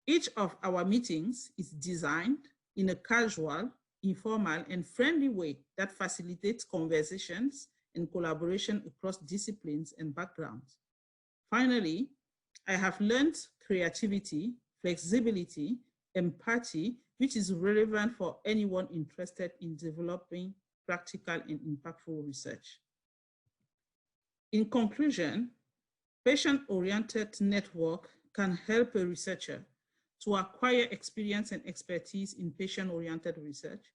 Each of our meetings is designed in a casual, informal, and friendly way that facilitates conversations and collaboration across disciplines and backgrounds. Finally, I have learned creativity, flexibility, empathy, which is relevant for anyone interested in developing practical and impactful research. In conclusion, patient-oriented network can help a researcher to acquire experience and expertise in patient-oriented research,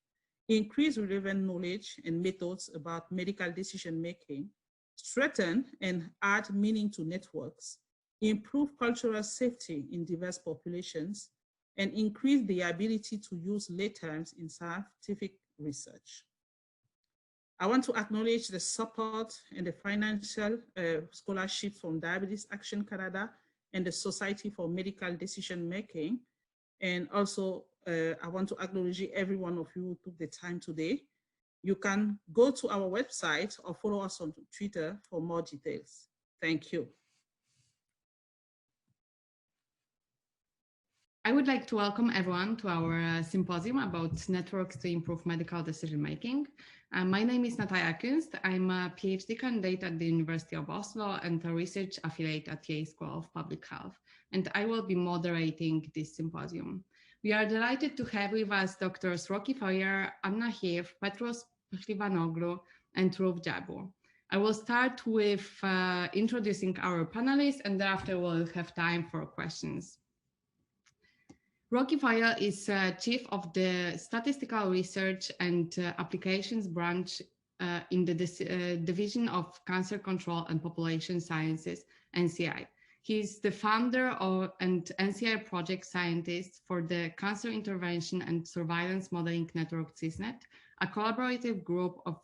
increase relevant knowledge and methods about medical decision-making, strengthen and add meaning to networks, improve cultural safety in diverse populations, and increase the ability to use lay terms in scientific research. I want to acknowledge the support and the financial scholarships from Diabetes Action Canada and the Society for Medical Decision Making. And also, I want to acknowledge every one of you who took the time today. You can go to our website or follow us on Twitter for more details. Thank you. I would like to welcome everyone to our symposium about networks to improve medical decision-making. My name is Natalia Kunst. I'm a PhD candidate at the University of Oslo and a research affiliate at Yale School of Public Health, and I will be moderating this symposium. We are delighted to have with us Drs. Rocky Foyer, Anna Heath, Petros Plivanoglu, and Ruth Jabu. I will start with introducing our panelists, and thereafter we'll have time for questions. Rocky Foyer is Chief of the Statistical Research and Applications Branch in the Division of Cancer Control and Population Sciences, NCI. He is the founder and NCI project scientist for the Cancer Intervention and Surveillance Modeling Network CISNET, a collaborative group of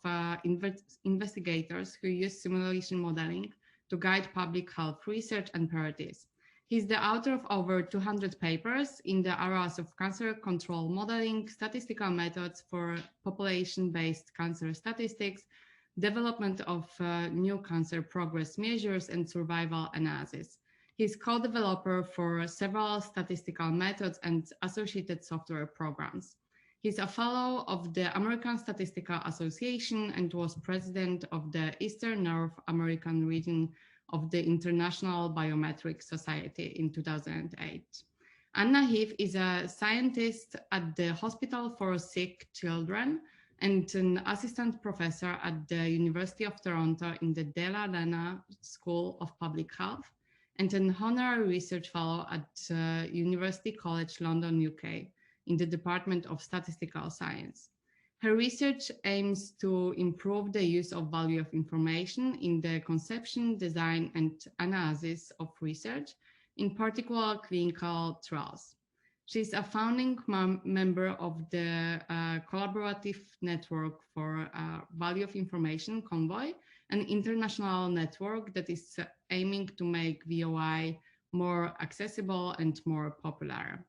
investigators who use simulation modeling to guide public health research and priorities. He's the author of over 200 papers in the areas of cancer control modeling, statistical methods for population-based cancer statistics, development of new cancer progress measures, and survival analysis. He's co-developer for several statistical methods and associated software programs. He's a fellow of the American Statistical Association and was president of the Eastern North American region of the International Biometric Society in 2008. Anna Heath is a scientist at the Hospital for Sick Children and an assistant professor at the University of Toronto in the De La Lana School of Public Health and an honorary research fellow at University College London, UK in the Department of Statistical Science. Her research aims to improve the use of value of information in the conception, design, and analysis of research, in particular clinical trials. She's a founding member of the collaborative network for value of information, Convoy, an international network that is aiming to make VOI more accessible and more popular.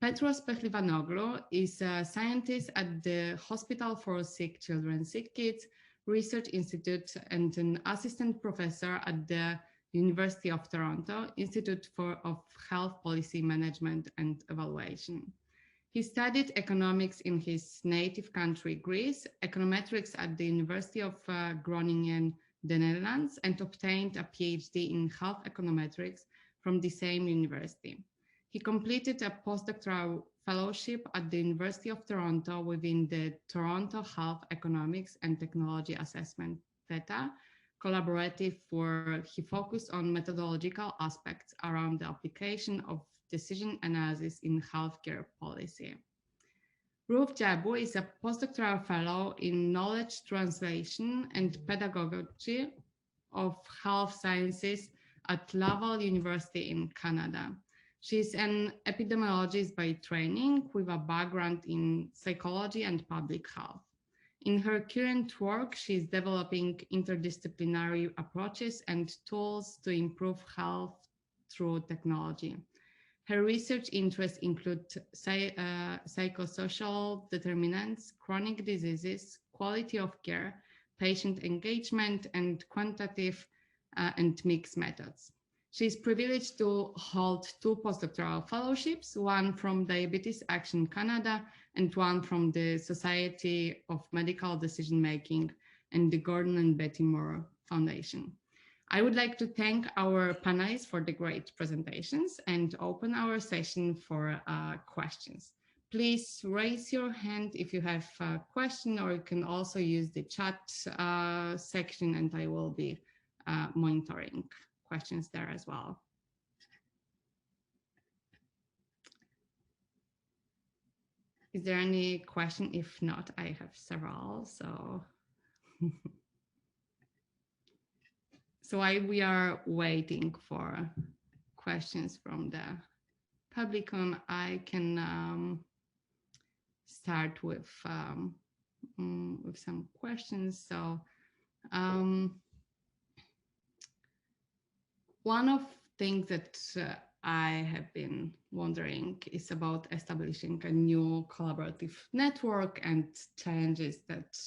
Petros Pehlivanoglu is a scientist at the Hospital for Sick Children, Sick Kids Research Institute and an assistant professor at the University of Toronto Institute of Health Policy Management and Evaluation. He studied economics in his native country, Greece, econometrics at the University of Groningen, the Netherlands, and obtained a PhD in health econometrics from the same university. He completed a postdoctoral fellowship at the University of Toronto within the Toronto Health Economics and Technology Assessment Theta collaborative, where he focused on methodological aspects around the application of decision analysis in healthcare policy. Ruth Jabu is a postdoctoral fellow in knowledge translation and pedagogy of health sciences at Laval University in Canada. She's an epidemiologist by training with a background in psychology and public health. In her current work, she's developing interdisciplinary approaches and tools to improve health through technology. Her research interests include psychosocial determinants, chronic diseases, quality of care, patient engagement, and quantitative and mixed methods. She's privileged to hold 2 postdoctoral fellowships, one from Diabetes Action Canada and one from the Society of Medical Decision Making and the Gordon and Betty Moore Foundation. I would like to thank our panelists for the great presentations and open our session for questions. Please raise your hand if you have a question, or you can also use the chat section, and I will be monitoring questions there as well. Is there any question? If not, I have several. So, while we are waiting for questions from the publicum, I can start with some questions. So, one of things that I have been wondering is about establishing a new collaborative network and challenges that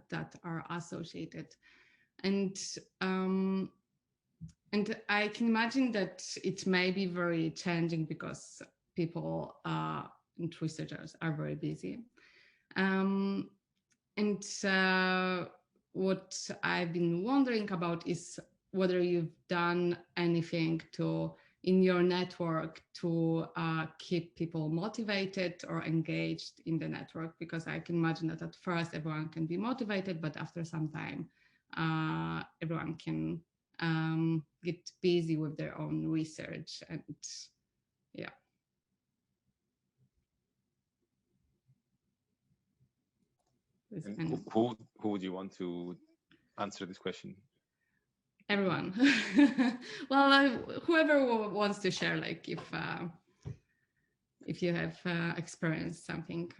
that are associated. And I can imagine that it may be very challenging because people and researchers are very busy. What I've been wondering about is whether you've done anything in your network to keep people motivated or engaged in the network, because I can imagine that at first everyone can be motivated, but after some time, everyone can get busy with their own research, and yeah. And who would you want to answer this question? Everyone. Well, whoever wants to share, like if you have experienced something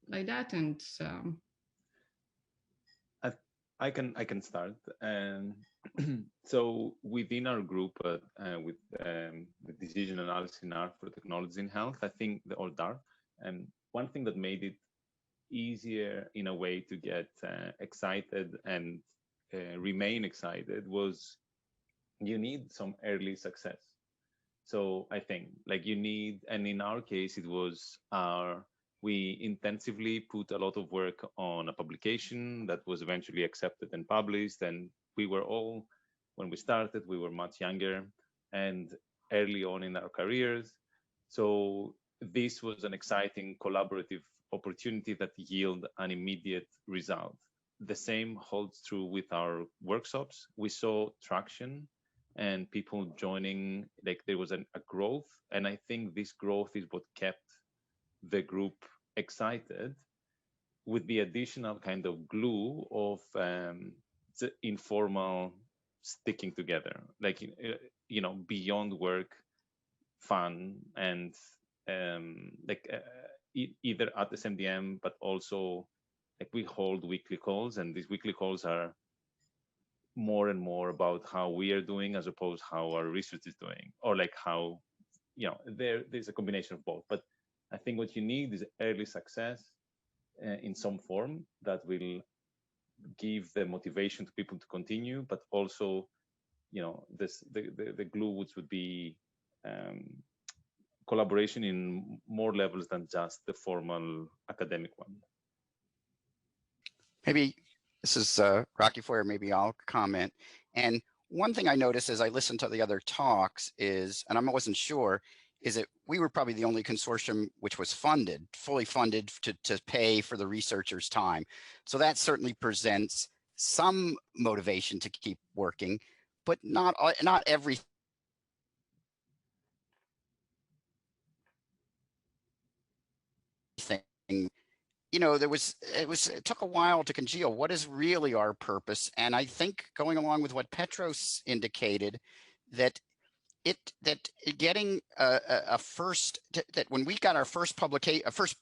like that, and I can start. So within our group with the decision analysis in art for technology in health, I think or DARTH, one thing that made it easier in a way to get excited and remain excited was you need some early success. So I think like you need, and in our case it was we intensively put a lot of work on a publication that was eventually accepted and published, and we were all, when we started, we were much younger and early on in our careers. So this was an exciting collaborative opportunity that yield an immediate result. The same holds true with our workshops. We saw traction and people joining, like there was a growth. And I think this growth is what kept the group excited, with the additional kind of glue of the informal sticking together, like, you know, beyond work, fun and either at SMDM, but also like we hold weekly calls, and these weekly calls are more and more about how we are doing as opposed to how our research is doing, or like how, you know, there's a combination of both. But I think what you need is early success in some form that will give the motivation to people to continue, but also, you know, the glue, which would be collaboration in more levels than just the formal academic one. Maybe this is Rocky Foyer, maybe I'll comment. And one thing I noticed as I listened to the other talks is, and I wasn't sure, is that we were probably the only consortium which was funded, fully funded to pay for the researchers' time. So that certainly presents some motivation to keep working, but not everything. You know, it took a while to congeal what is really our purpose. And I think going along with what Petros indicated, that getting that when we got our first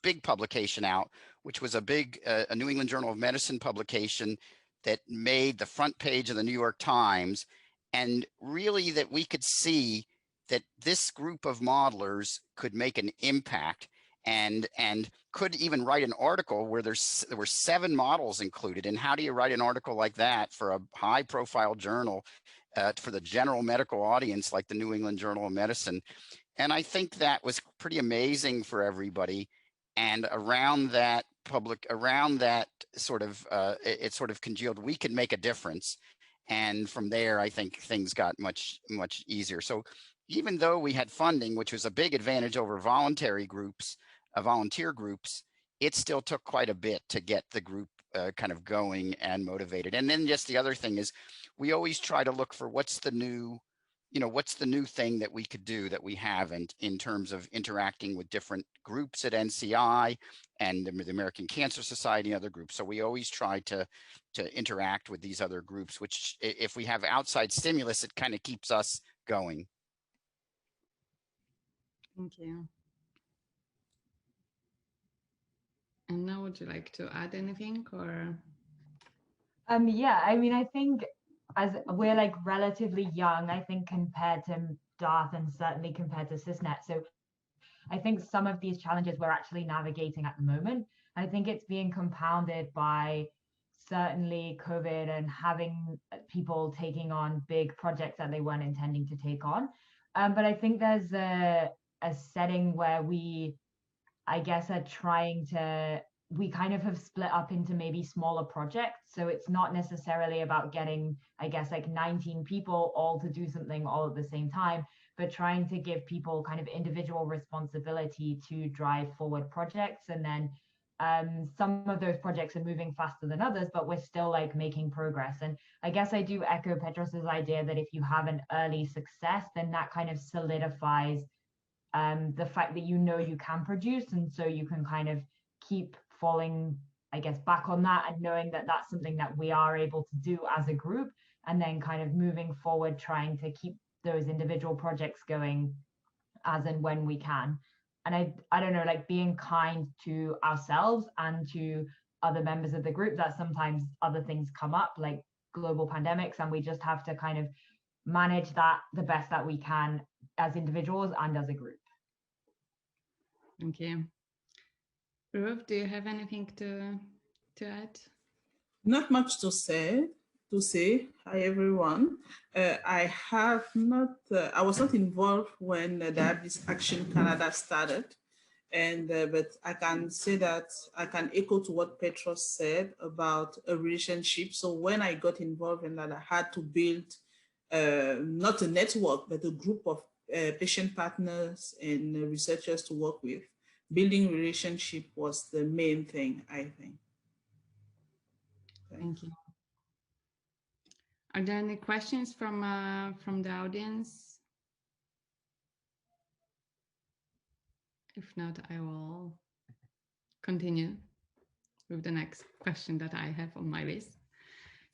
big publication out, which was a New England Journal of Medicine publication that made the front page of the New York Times, and really that we could see that this group of modelers could make an impact and could even write an article where there were 7 models included. And how do you write an article like that for a high profile journal for the general medical audience like the New England Journal of Medicine? And I think that was pretty amazing for everybody. And around that sort of, it sort of congealed, we could make a difference. And from there, I think things got much easier. So even though we had funding, which was a big advantage over volunteer groups, it still took quite a bit to get the group kind of going and motivated. And then just the other thing is, we always try to look for what's the new thing that we could do that we haven't in terms of interacting with different groups at NCI and the American Cancer Society and other groups. So we always try to interact with these other groups, which if we have outside stimulus, it kind of keeps us going. Thank you. And now, would you like to add anything, or? Yeah, I mean, I think as we're like relatively young, I think compared to DARTH and certainly compared to CISNET. So I think some of these challenges we're actually navigating at the moment. I think it's being compounded by certainly COVID and having people taking on big projects that they weren't intending to take on. But I think there's a setting where we, I guess, are trying to, we kind of have split up into maybe smaller projects. So it's not necessarily about getting, I guess, like 19 people all to do something all at the same time, but trying to give people kind of individual responsibility to drive forward projects. And then some of those projects are moving faster than others, but we're still like making progress. And I guess I do echo Petros's idea that if you have an early success, then that kind of solidifies the fact that you know you can produce, and so you can kind of keep falling, I guess, back on that and knowing that that's something that we are able to do as a group, and then kind of moving forward, trying to keep those individual projects going as and when we can. And I don't know, like being kind to ourselves and to other members of the group, that sometimes other things come up like global pandemics, and we just have to kind of manage that the best that we can as individuals and as a group. Thank you. Ruth, do you have anything to add? Not much to say. Hi everyone. I was not involved when Diabetes Action Canada started, and but I can say that I can echo to what Petros said about a relationship. So when I got involved in that, I had to build not a network, but a group of patient partners and researchers to work with. Building relationship was the main thing, I think. Thank you. Are there any questions from the audience? If not, I will continue with the next question that I have on my list.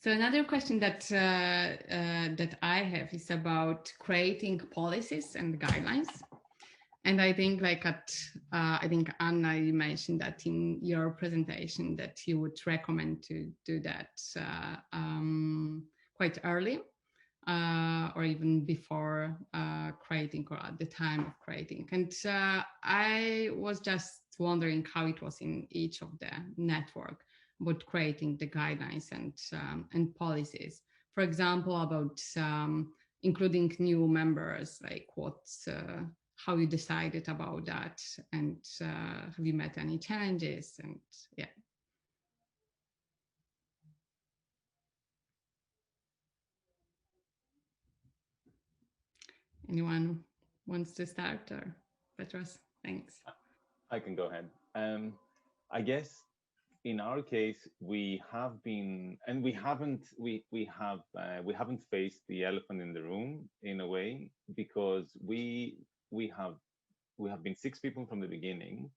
So another question that that I have is about creating policies and guidelines. And I think like I think Anna, you mentioned that in your presentation that you would recommend to do that quite early or even before creating or at the time of creating. And I was just wondering how it was in each of the network about creating the guidelines and policies. For example, about including new members, like how you decided about that, and have you met any challenges? And yeah. Anyone wants to start, or Petros? Thanks. I can go ahead. I guess in our case, we have been, and we haven't faced the elephant in the room in a way, because we have been 6 people from the beginning,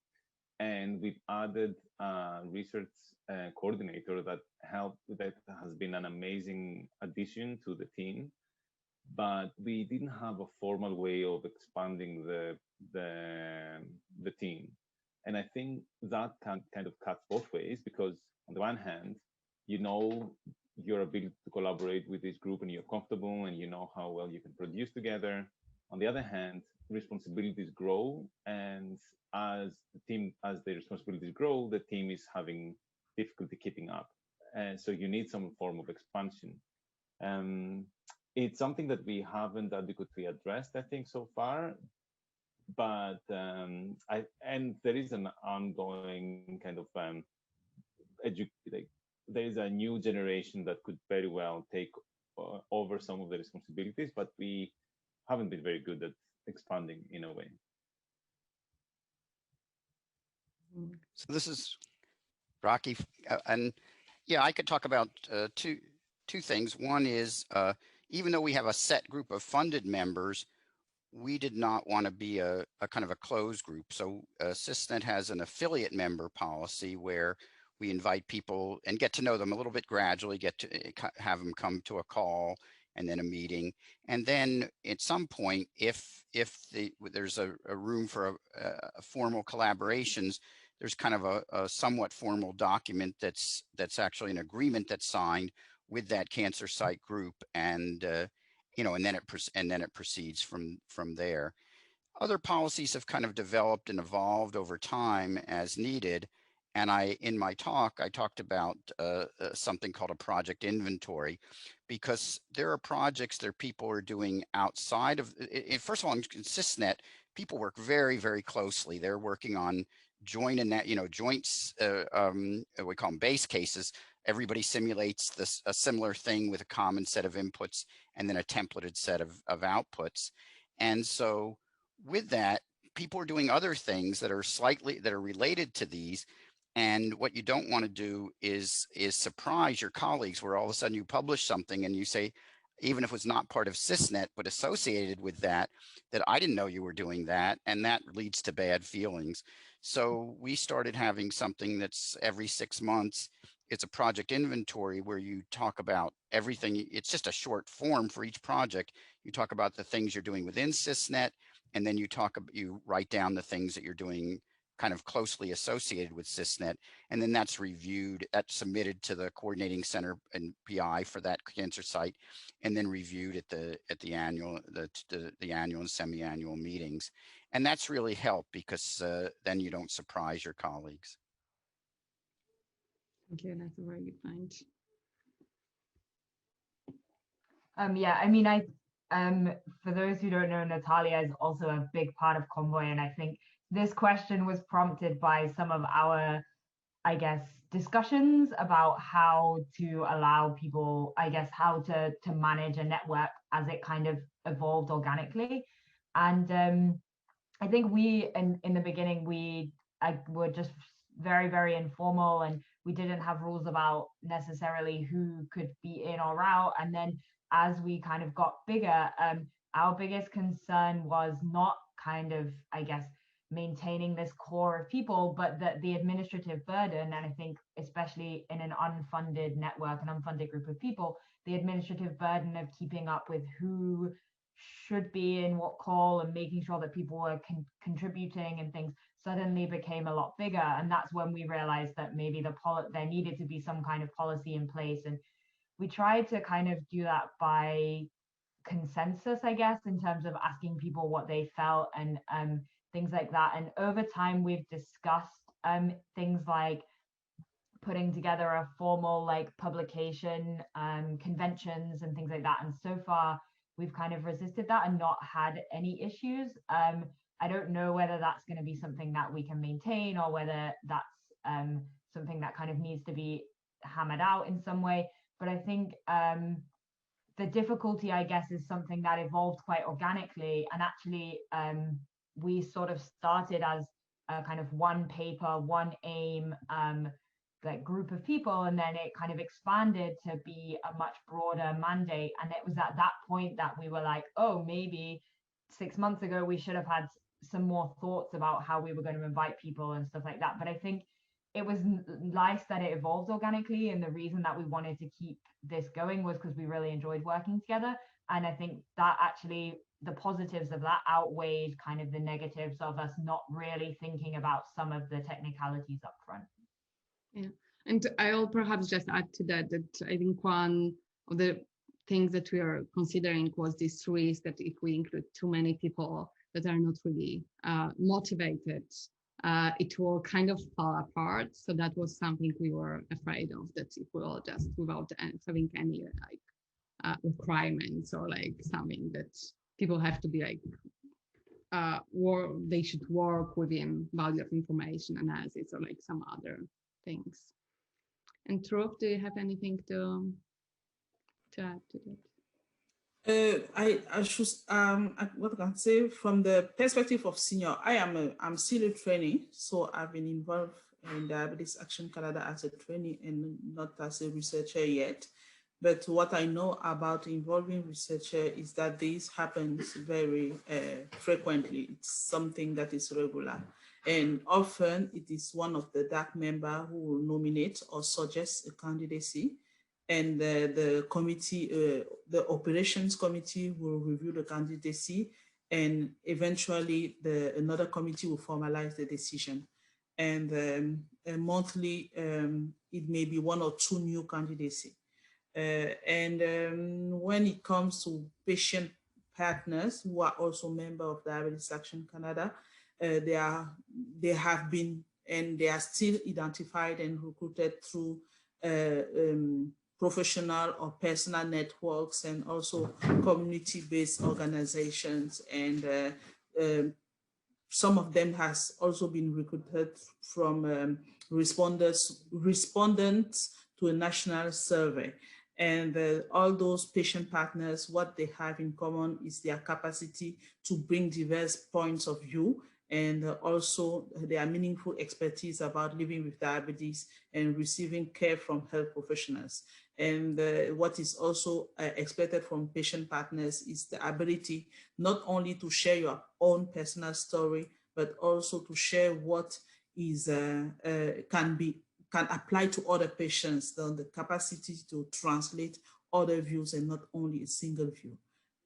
and we've added a research coordinator that has been an amazing addition to the team. But we didn't have a formal way of expanding the team. And I think that kind of cuts both ways, because on the one hand, you know your ability to collaborate with this group and you're comfortable and you know how well you can produce together. On the other hand, responsibilities grow, and as the responsibilities grow, the team is having difficulty keeping up. And so you need some form of expansion. It's something that we haven't adequately addressed, I think, so far. But and there is an ongoing kind of there is a new generation that could very well take over some of the responsibilities, but we haven't been very good at expanding in a way. So this is Rocky, and yeah, I could talk about two things. One is even though we have a set group of funded members, we did not want to be a kind of a closed group. So CISNET has an affiliate member policy where we invite people and get to know them a little bit gradually, get to have them come to a call and then a meeting. And then at some point, if there's a room for a formal collaborations, there's kind of a somewhat formal document that's actually an agreement that's signed with that cancer site group, and and then it proceeds from there. Other policies have kind of developed and evolved over time as needed. And in my talk, I talked about something called a project inventory, because there are projects that people are doing outside of, first of all, in CISNET, people work very, very closely. They're working on joints, we call them base cases. Everybody simulates a similar thing with a common set of inputs and then a templated set of outputs. And so with that, people are doing other things that are related to these. And what you don't want to do is surprise your colleagues, where all of a sudden you publish something and you say, even if it was not part of CISNET, but associated with that I didn't know you were doing that. And that leads to bad feelings. So we started having something that's every 6 months. It's a project inventory where you talk about everything. It's just a short form for each project. You talk about the things you're doing within CISNET, and then you write down the things that you're doing kind of closely associated with CISNET, and then that's reviewed, that's submitted to the coordinating center and PI for that cancer site, and then reviewed at the annual and semi-annual meetings. And that's really helped, because then you don't surprise your colleagues. Thank you. That's a very good point. Yeah, I mean, for those who don't know, Natalia is also a big part of Convoy, and I think this question was prompted by some of our, I guess, discussions about how to allow people, I guess, how to manage a network as it kind of evolved organically. And I think we, in the beginning, we were just very, very informal, and we didn't have rules about necessarily who could be in or out. And then as we kind of got bigger, our biggest concern was not kind of, I guess, maintaining this core of people, but the administrative burden. And I think especially in an unfunded network, an unfunded group of people, the administrative burden of keeping up with who should be in what call and making sure that people were contributing and things suddenly became a lot bigger. And that's when we realized that maybe there needed to be some kind of policy in place. And we tried to kind of do that by consensus, I guess, in terms of asking people what they felt and things like that. And over time, we've discussed things like putting together a formal like publication, conventions and things like that. And so far, we've kind of resisted that and not had any issues. I don't know whether that's going to be something that we can maintain or whether that's something that kind of needs to be hammered out in some way. But I think the difficulty, I guess, is something that evolved quite organically. And actually, we sort of started as a kind of one paper, one aim, like group of people, and then it kind of expanded to be a much broader mandate. And it was at that point that we were like, oh, maybe 6 months ago we should have had some more thoughts about how we were going to invite people and stuff like that. But I think it was nice that it evolved organically, and the reason that we wanted to keep this going was because we really enjoyed working together. And I think that actually the positives of that outweighed kind of the negatives of us not really thinking about some of the technicalities up front. Yeah, and I'll perhaps just add to that I think one of the things that we are considering was this risk that if we include too many people that are not really motivated, it will kind of fall apart. So that was something we were afraid of, that if we all just without having any like requirements or like something that people have to be like they should work within body of information analysis or like some other things. And Trup, do you have anything to add to that? I should what I can say from the perspective of senior, I'm still a trainee, so I've been involved in Diabetes Action Canada as a trainee and not as a researcher yet. But what I know about involving researcher is that this happens very frequently. It's something that is regular. And often it is one of the DAC members who will nominate or suggest a candidacy. And the committee, the operations committee will review the candidacy, and eventually another committee will formalize the decision. And monthly, it may be 1 or 2 new candidacy. When it comes to patient partners who are also members of Diabetes Action Canada, they have been and they are still identified and recruited through professional or personal networks and also community-based organizations. And some of them has also been recruited from respondents to a national survey. And all those patient partners, what they have in common is their capacity to bring diverse points of view, and also their meaningful expertise about living with diabetes and receiving care from health professionals. And what is also expected from patient partners is the ability not only to share your own personal story, but also to share what is can apply to other patients, the capacity to translate other views and not only a single view.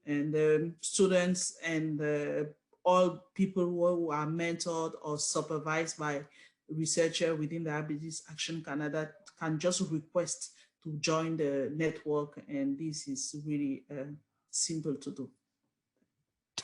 And students and all people who are mentored or supervised by researchers within Diabetes Action Canada can just request to join the network, and this is really simple to do.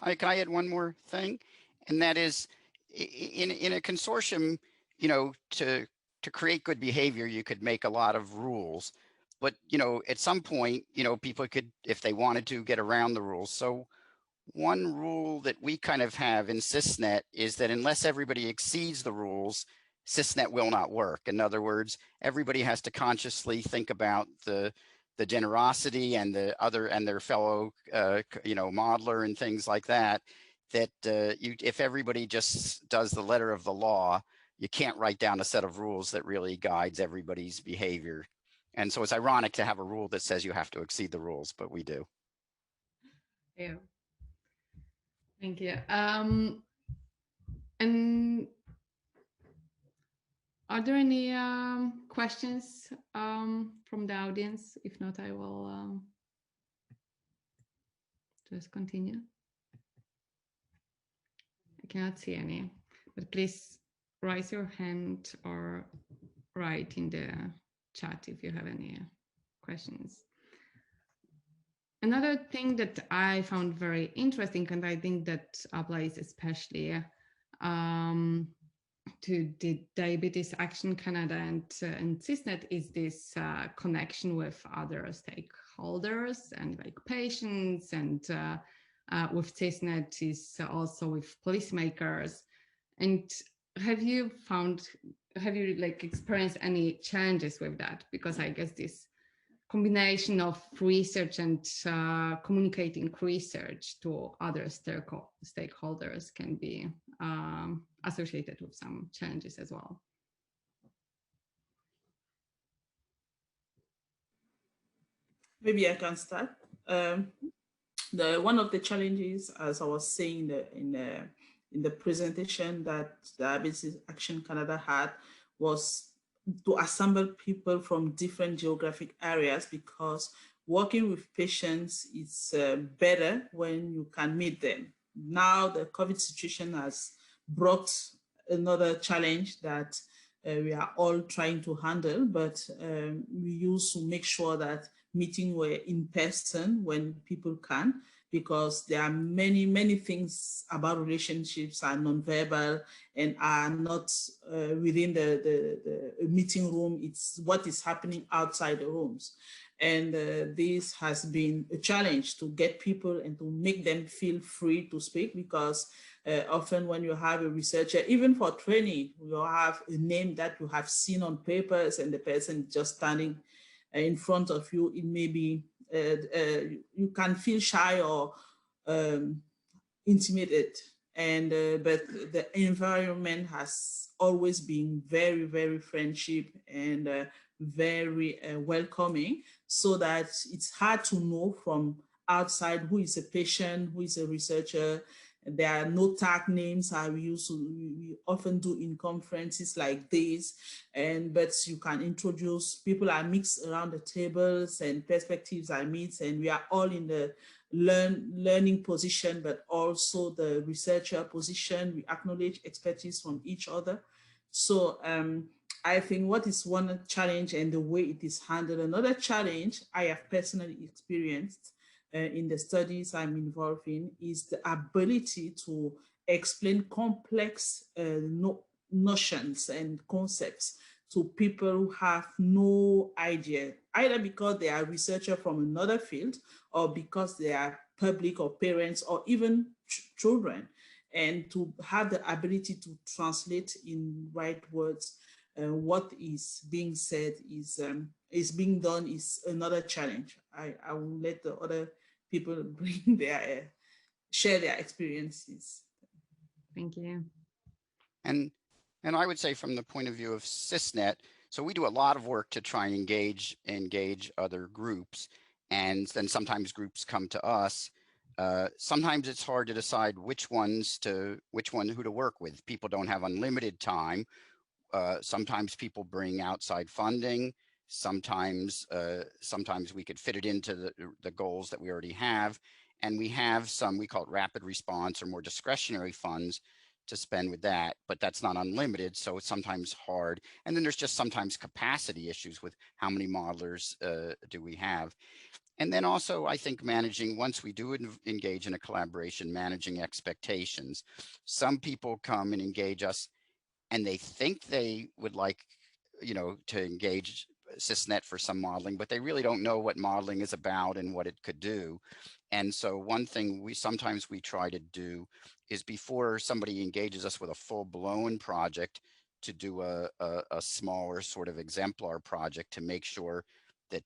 Can I add one more thing? And that is, in a consortium, you know, to create good behavior, you could make a lot of rules, but, you know, at some point, you know, people could, if they wanted to, get around the rules. So one rule that we kind of have in CISNET is that unless everybody exceeds the rules, CISNET will not work. In other words, everybody has to consciously think about the generosity and their fellow, you know, modeler and things like that. That if everybody just does the letter of the law, you can't write down a set of rules that really guides everybody's behavior. And so it's ironic to have a rule that says you have to exceed the rules, but we do. Yeah. Thank you. And are there any questions from the audience? If not, I will just continue? I cannot see any, but please raise your hand or write in the chat if you have any questions. Another thing that I found very interesting, and I think that applies especially to the Diabetes Action Canada and CISNET, is this connection with other stakeholders and like patients, and with CISNET is also with policymakers. And have you like experienced any challenges with that? Because I guess this combination of research and communicating research to other stakeholders can be associated with some challenges as well. Maybe I can start. One of the challenges, as I was saying in the presentation that Diabetes Action Canada had, was to assemble people from different geographic areas, because working with patients is better when you can meet them. Now the COVID situation has brought another challenge that we are all trying to handle, but we used to make sure that meetings were in person when people can, because there are many, many things about relationships are nonverbal and are not within the meeting room. It's what is happening outside the rooms. And this has been a challenge to get people and to make them feel free to speak, because often when you have a researcher, even for training, you have a name that you have seen on papers and the person just standing in front of you. It may be, you can feel shy or intimidated. And but the environment has always been very, very friendship and very welcoming, so that it's hard to know from outside who is a patient, who is a researcher. There are no tag names we often do in conferences like this, but you can introduce, people are mixed around the tables and perspectives are mixed, and we are all in the learning position, but also the researcher position. We acknowledge expertise from each other. So I think what is one challenge and the way it is handled. Another challenge I have personally experienced in the studies I'm involved in is the ability to explain complex notions and concepts to people who have no idea, either because they are researchers from another field or because they are public or parents or even children, and to have the ability to translate in right words what is being said is being done is another challenge. I will let the other people bring their share their experiences. Thank you. And I would say, from the point of view of CISNET, so we do a lot of work to try and engage other groups, and then sometimes groups come to us. Sometimes it's hard to decide who to work with. People don't have unlimited time. Sometimes people bring outside funding. Sometimes we could fit it into the goals that we already have. And we have some, we call it rapid response or more discretionary funds to spend with that, but that's not unlimited. So it's sometimes hard. And then there's just sometimes capacity issues with how many modelers do we have. And then also, I think managing, once we do engage in a collaboration, managing expectations. Some people come and engage us and they think they would like, to engage CISNET for some modeling, but they really don't know what modeling is about and what it could do. And so one thing we sometimes try to do is, before somebody engages us with a full-blown project, to do a smaller sort of exemplar project to make sure that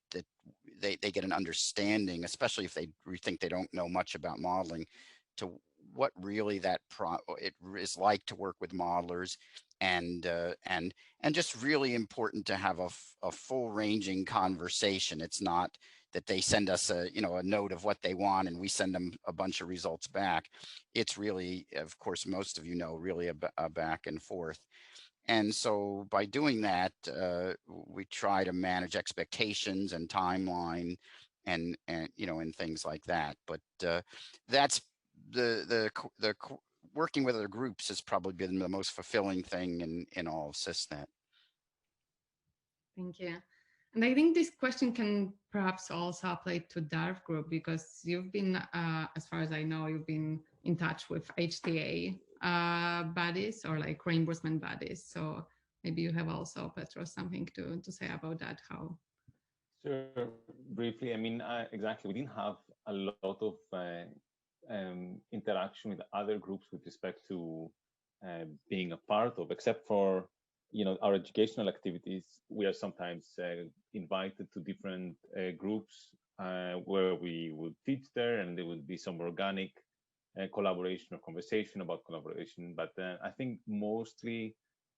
they get an understanding, especially if they think they don't know much about modeling, to what really it is like to work with modelers, and just really important to have a full-ranging conversation. It's not that they send us a note of what they want and we send them a bunch of results back. It's really, of course, most of really a back and forth. And so by doing that, we try to manage expectations and timeline, and and things like that. But that's the working with other groups has probably been the most fulfilling thing in all of CISNET. Thank you. And I think this question can perhaps also apply to DARTH group, because you've been, as far as I know, you've been in touch with HTA bodies or like reimbursement bodies. So maybe you have also, Petros, something to say about that, how? Sure, briefly. I mean, exactly, we didn't have a lot of interaction with other groups with respect to being a part of, except for our educational activities. We are sometimes invited to different groups where we would teach there, and there would be some organic collaboration or conversation about collaboration. But I think mostly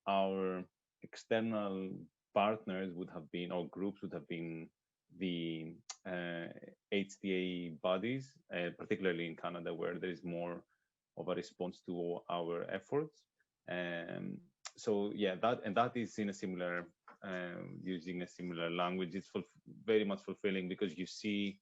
our external partners would have been, or groups would have been, the HTA bodies, particularly in Canada, where there is more of a response to our efforts. So yeah, that is in a similar, using a similar language. It's very much fulfilling, because you see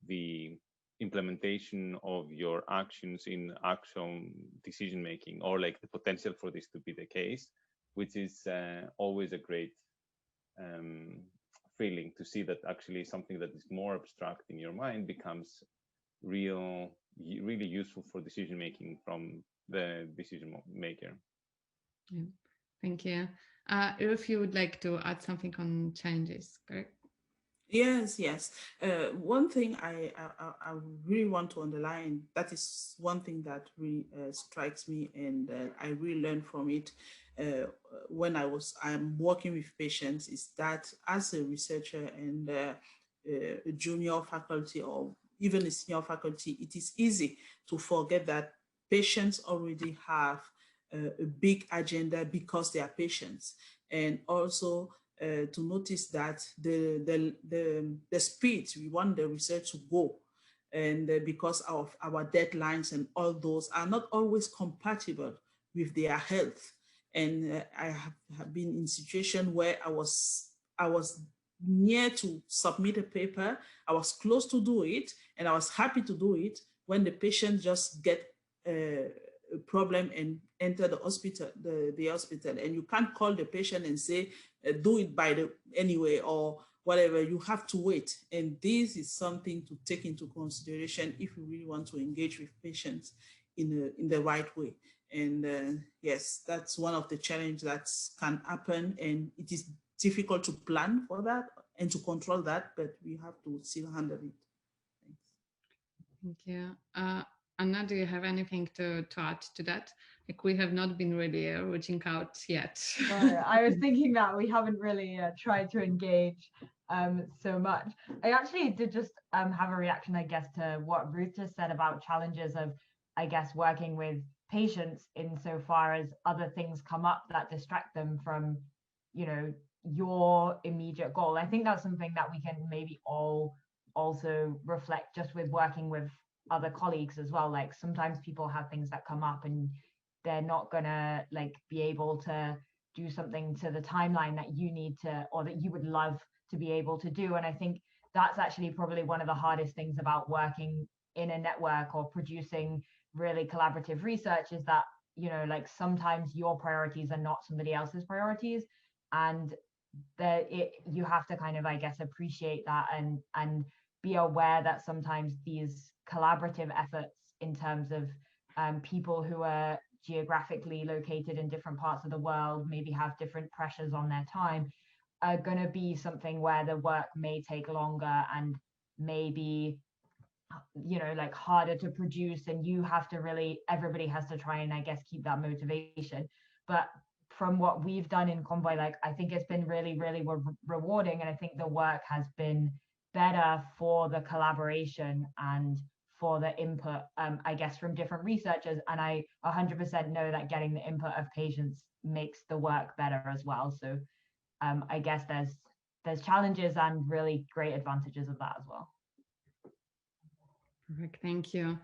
the implementation of your actions in actual decision making, or like the potential for this to be the case, which is always a great feeling, to see that actually something that is more abstract in your mind becomes really useful for decision making from the decision maker. Yeah. Thank you. If you would like to add something on changes, correct? Yes. One thing I really want to underline, that is one thing that really strikes me, and I really learned from it when I'm working with patients, is that as a researcher and a junior faculty or even a senior faculty, it is easy to forget that patients already have a big agenda because they are patients, and also to notice that the speed we want the research to go, and because of our deadlines and all those are not always compatible with their health. And I have been in situations where I was near to submit a paper, I was close to do it, and I was happy to do it, when the patient just get a problem and enter the hospital, the hospital, and you can't call the patient and say, do it anyway, or whatever. You have to wait. And this is something to take into consideration if you really want to engage with patients in the right way. And yes, that's one of the challenges that can happen, and it is difficult to plan for that and to control that, but we have to still handle it. Thanks. Thank you. Anna, do you have anything to add to that? Like, we have not been really reaching out yet. I was thinking that we haven't really tried to engage so much. I actually did just have a reaction, I guess, to what Ruth just said about challenges of, I guess, working with patients insofar as other things come up that distract them from, your immediate goal. I think that's something that we can maybe all also reflect just with working with other colleagues as well. Like, sometimes people have things that come up and they're not gonna be able to do something to the timeline that you need to, or that you would love to be able to do. And I think that's actually probably one of the hardest things about working in a network or producing really collaborative research, is that, sometimes your priorities are not somebody else's priorities, and you have to kind of, I guess, appreciate that and be aware that sometimes these collaborative efforts, in terms of people who are geographically located in different parts of the world, maybe have different pressures on their time, are going to be something where the work may take longer and maybe harder to produce, and everybody has to try and, I guess, keep that motivation. But from what we've done in Convoy, I think it's been really, really rewarding, and I think the work has been better for the collaboration and for the input, I guess, from different researchers. And I 100% know that getting the input of patients makes the work better as well. So I guess there's challenges and really great advantages of that as well. Perfect, thank you.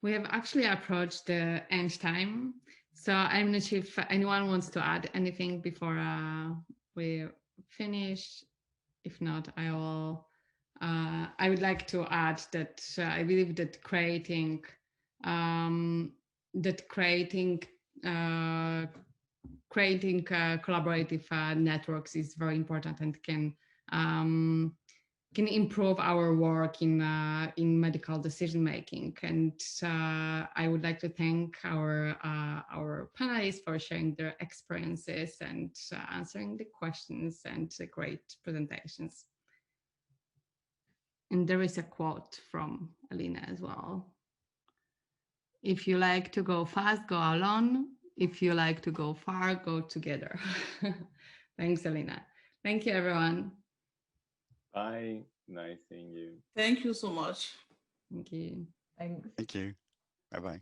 We have actually approached the end time. So I'm not sure if anyone wants to add anything before we finish. If not, I will I would like to add that I believe that creating collaborative networks is very important and can improve our work in medical decision making. And I would like to thank our panelists for sharing their experiences and answering the questions and the great presentations. And there is a quote from Alina as well. If you like to go fast, go alone. If you like to go far, go together. Thanks, Alina. Thank you, everyone. Bye. Nice seeing you. Thank you so much. Thank you. Thanks. Thank you. Bye-bye.